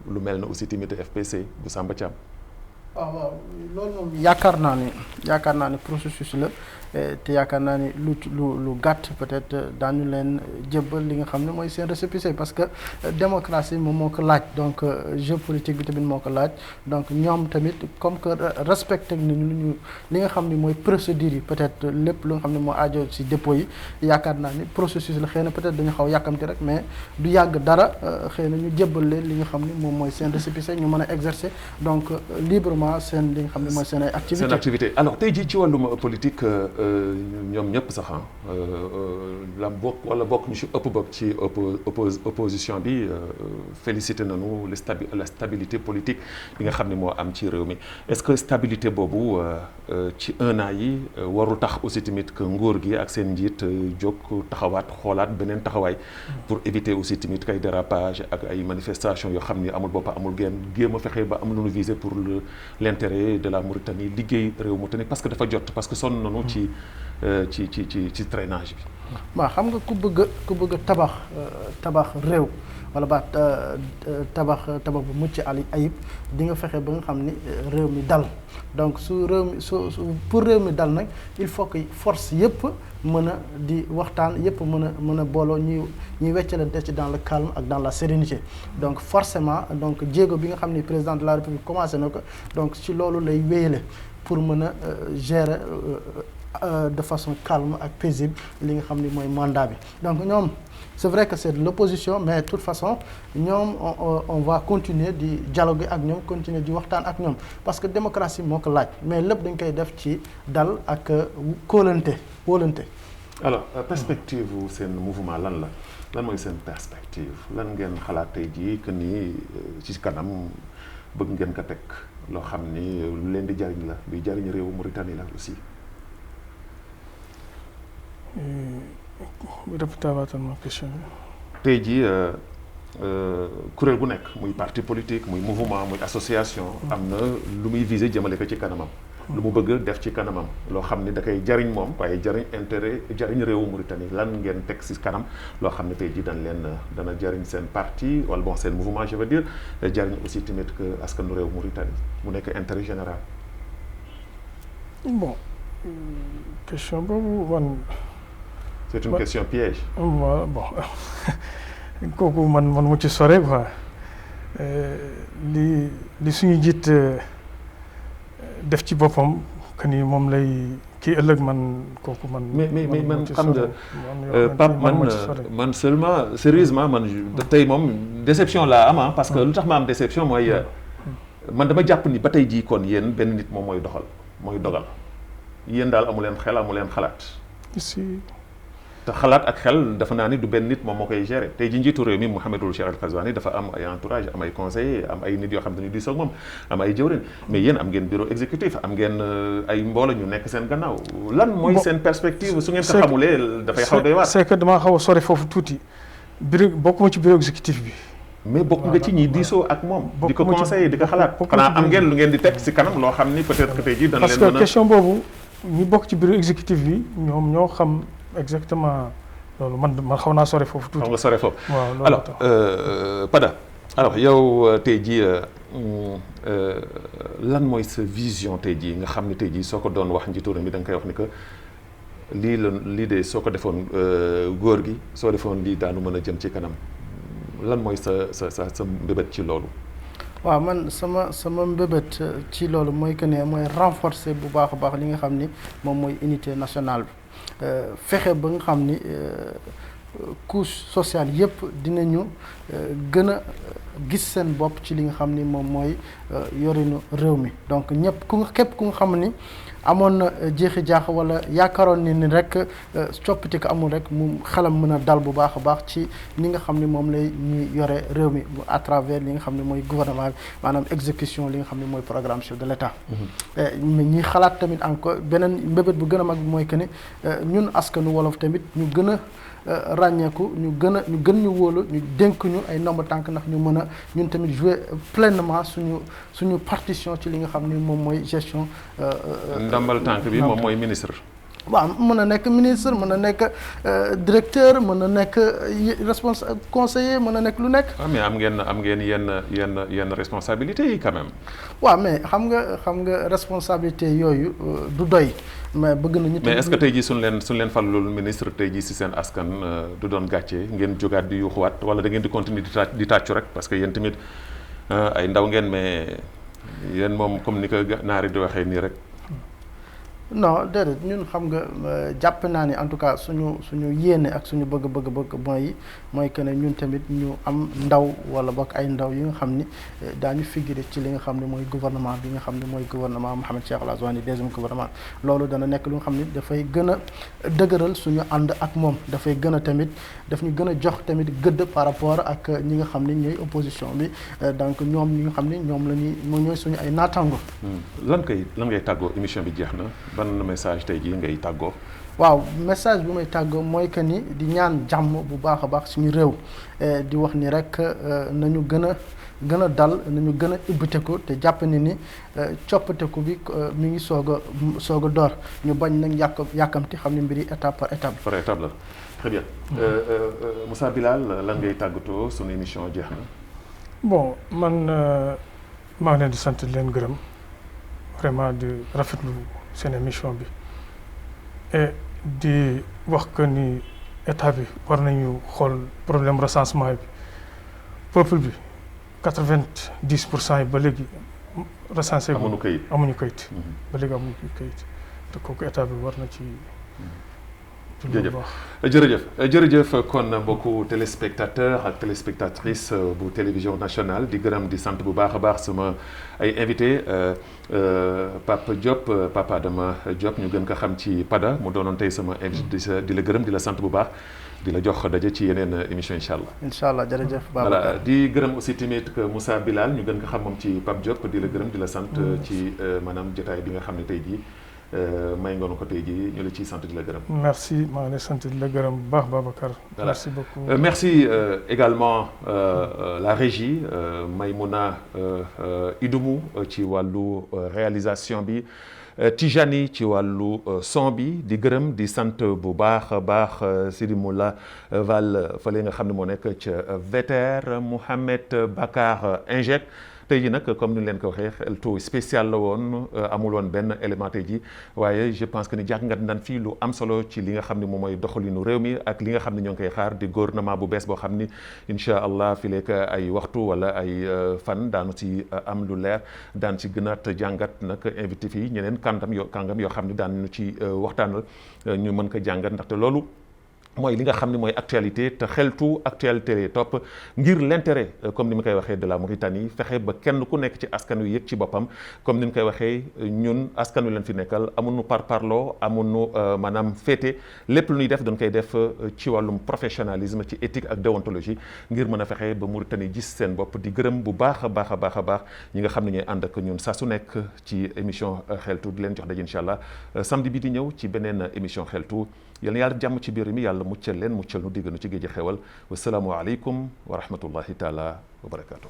lu mel ne aussi tamit FPC bu Samba Thiam. waaw loolu moom yaakaar naa ni processus la te yaakaar naa ni lu gàtt peut-être daañu leen jébbal li nga xam ne mooy seen récépissé parce que démocratie moom moo ko laaj donc jeu politique bi tamit moo ko laaj donc ñoom tamit comme que respecté nañu li nga xam ne mooy procédure yi peut-être lépp lu nga xam ne moo aajo ci dépôt yi yaakaar naa ni processus la xëy na peut-être dañu xaw yàkkamti rek mais du yàgg dara xëy na ñu jébbal leen li nga xam ne moom mooy seen récépissé ñu mën a exercer donc librement seen li nga xam ne mooy seen ay activité alors tey jii ci wàllum politique ñoom ñëpp sax la bokk ñu ci ëpp bokk ci opposition bi félicité nañu la stabilité politique bi nga xam ne moo am ci réew mi est-ce que stabilité boobu ci 1 an yi warul tax aussi tamit que nguur gi ak seen njiit jóg taxawaat xoolaat beneen taxawaay pour éviter aussi tamit kay dérapage ak ay manifestations yoo xam ni amul bopp amul genn géem a fexe ba am lu ñu viser pour l'intérêt de la Mauritanie liggéey réew Mauritanie parce que dafa jot parce que sonn nañu ci traînage bi. waaw xam nga ku bëgg tabax réew wala ba tabax bu mucc ayib di nga fexe ba nga xam ni réew mi dal donc pour réew mi dal nag il faut que force yëpp mën a di waxtaan yëpp mën a booloo ñuy weccalante ci dans le calme ak dans la sérénité donc forcément donc jéego bi nga xam ni président de la République commencé na ko donc ci loolu lay wéyale pour mën a gérer de façon calme ak paisible li nga xam ni mooy mandat bi donc ñoom c'est vrai que c'est de l'opposition mais de toute façon ñoom on va continuer di dialoguer ak ñoom continuer di waxtaan ak ñoom parce que démocratie moo ko laaj mais lépp dañ koy def ci dal ak wóolante. alors perspective wu seen mouvement lan mooy seen perspective lan ngeen xalaat tey jii que ni ci kanam bëgg ngeen ko teg loo xam ni lu leen di jariñ la luy jariñ réewu Mauritanie la aussi. tey jii kuréel gu nekk muy parti politique muy mouvement muy association am na lu muy viser jëmale ko ci kanamam lu mu bëgg def ci kanamam loo xam ni da koy jariñ moom waaye jariñ intérêt jariñ réewu Mauritanie lan ngeen teg ci kanam loo xam ne tey jii dana jariñ seen parti wala bon seen mouvement je veux dire jariñ aussi tamit que askanu réewu Mauritanie mu nekk intérêt général. bon question boobu man. c'est une question piège. bon kooku man mu ci sore quoi li suñu jiit def ci boppam que ni moom lay kii ëllëg man kooku man. mais man xam nga Pape man seulement sérieusement man tey moom déception laa am parce que lu tax ma am déception mooy man dama jàpp ni ba tey jii kon yéen benn nit moom mooy dogal yéen daal amu leen xel amu leen xalaat. te xalaat ak xel dafa naa ni du benn nit moom moo koy gérer tey ji njiitu réew mi Mouhamadou Cheikh Al Ghazouani dafa am ay entourage am ay conseillers am ay nit yoo xam ne dañuy diisoo ak moom am ay jëwriñ mais yéen am ngeen bureau exécutif am ngeen ay mbooloo ñu nekk seen gannaaw lan mooy seen perspective su ngeen ko xamulee dafay xaw doy waar. c'est que damaa xaw a sore foofu tuuti bokkuma ci bureau exécutif bi. mais bokk nga ci ñi diisoo ak moom. di ko conseiller di ko xalaat. xanaa am ngeen lu ngeen di teg si kanam loo xam ni peut-être que tey jii dana leen mën a. parce que question boobu ñi bokk ci bureau exécutif bi ñoom ñoo xam. exactement loolu man xaw naa sore foofu tuuti. xam nga sore foofu. waaw loolu alors Pada alors yow tey jii lan mooy sa vision tey jii nga xam ne tey jii soo ko doon wax njiitu réew mi da nga koy wax ni que lii de soo ko defoon góor gi soo defoon lii daanu mën a jëm ci kanam lan mooy sa mbébét ci loolu. waaw man sama mbébét ci loolu mooy que ne mooy renforcer bu baax a baax li nga xam ni moom mooy unité nationale bi fexe ba nga xam ni couche sociale yëpp dinañu gën a gis seen bopp ci li nga xam ni moom mooy yorinu réew mi donc képp ku nga xam ni amoon na jeexi jaax wala yaakaaroon ni rek coppite ko amul rek mu xelam mën a dal bu baax a baax ci ni nga xam ni moom lay ñuy yore réew mi à travers li nga xam ne mooy gouvernement bi maanaam exécution li nga xam ne mooy programme chef de l'État. ñuy xalaat tamit encore beneen mbébét bu gën a mag bi mooy que ni ñun askanu wolof tamit ñu gën a ràññeeku ñu gën ñu wóolu ñu dénk ñu ay ndomb tànk ndax ñu mën a ñun tamit jouer pleinement suñu partition ci li nga xam ni moom mooy gestion. ndombal tànk bi moom mooy ministre. waaw mën na nekk ministre mën na nekk directeur mën na nekk responsable conseiller mën na nekk lu nekk. mais am ngeen yenn responsabilités yi quand même. waaw mais xam nga responsabilité yooyu du doy mais bëgg nañu. mais est-ce que tey jii suñ leen falul ministre tey jii si seen askan du doon gàcce ngeen jógaat di yuuxuwaat wala da ngeen di continuer di tàccu rek parce que yéen tamit ay ndaw ngeen mais yéen moom comme ni ko naari di waxee nii rek. non déedéet ñun xam nga jàpp naa ni en tout cas suñu yéene ak suñu bëgg mooy que ne ñun tamit ñu am ndaw wala bokk ay ndaw yi nga xam ni daañu figurer ci li nga xam ne mooy gouvernement bi nga xam ne mooy gouvernement Mohamed Cheikh Al Azwani deuxième gouvernement loolu dana nekk lu nga xam ni dafay gën a dëgëral suñu ànd ak moom dafay gën a tamit daf ñu gën a jox tamit gëdd par rapport ak ñi nga xam ni ñooy opposition bi donc ñoom ñi nga xam ni ñoom la ñooy suñu ay naataango. lan ngay tàggoo émission bi jeex na. ban message tey jii ngay tàggoo. waaw message bi may tàggoo mooy que ni di ñaan jàmm bu baax a baax suñu réew di wax ni rek nañu gën a dal nañu gën a ubbiteku te jàpp ni coppateku bi mi ngi soog a door ñu bañ nag yàkkamti xam ne mbiri étape par étape. par étape la très bien Moussa Bilal lan ngay tàggatoo suñu émission jeex na. bon man maa ngi leen di sant leen gërëm vraiment di rafetlu seen émission bi et di wax que ni état bi war nañu xool problème recensement bi peuple bi 90% yi ba léegi recensé amuñu kayit ba léegi amuñu kayit te kooku état bi war na ci jërëjëf kon mbokku téléspectateur ak téléspectatrice bu télévision nationale di gërëm di sant bu baax a baax sama ay invité Pape Diop Papa Adama Diop ñu gën ko xam ci Pada mu doonoon tey sama invité di la gërëm di la sant bu baax di la jox daje ci yeneen émission incha allah. incha allah jërëjëf Babacar. voilà di gërëm aussi tamit que Moussa Bilal ñu gën ko xam moom ci Pape Diop di la gërëm di la sant ci maanaam jotaay bi nga xam ne tey jii may ngoonu ko tey jii ñu la ciy sant di la gërëm. merci maa ngi lay sant di la gërëm bu baax Babacar. merci beaucoup merci également la régie Maymouna Idoumou ci wàllu réalisation bi. Tijani ci wàllu son bi di gërëm di sant bu baax a baax Sidi Moula Val fële nga xam ne moo nekk ca VTR Mouhamed Bakar Injek tey jii nag comme ni leen ko waxee xeltu spécial la woon amul woon benn élément tey jii waaye je pense que ni jàngat nañ fii lu am solo ci li nga xam ne moom mooy doxalinu réew mi ak li nga xam ne ñoo ngi koy xaar di gouvernement bu bees boo xam ni incha allah fi lekk ay waxtu wala ay fan daanu ci am lu leer daan ci gënaat jàngat nag invité fii ñeneen kàngam yoo xam ne daan ñu ci waxtaanal ñu mën ko jàngat ndaxte loolu mooy li nga xam ne mooy actualité te xeltu actualité topp ngir l'intérêt comme ni ma koy waxee de la Mauritanie fexe ba kenn ku nekk ci askan wi yëg ci boppam comme ni ma koy waxee ñun askan wi leen fi nekkal amuñu parparloo amuñu maanaam féete lépp lu ñuy def dañ koy def ci wàllum professionnalisme ci éthique ak déontologie ngir mën a fexe ba Mauritanie gis seen bopp di gërëm bu baax a baax a baax a baax ñi nga xam ne ñooy ànd ak ñun saa su nekk ci émission xeltu di leen jox daje incha allah samedi bi di ñëw ci beneen émission xeltu yal na yàlla jàmm ci biir mi yàlla muccal leen muccal nu digganu ci géej xewal wasalaamu aleykum wa rahmatullahi taala wa barakaatu.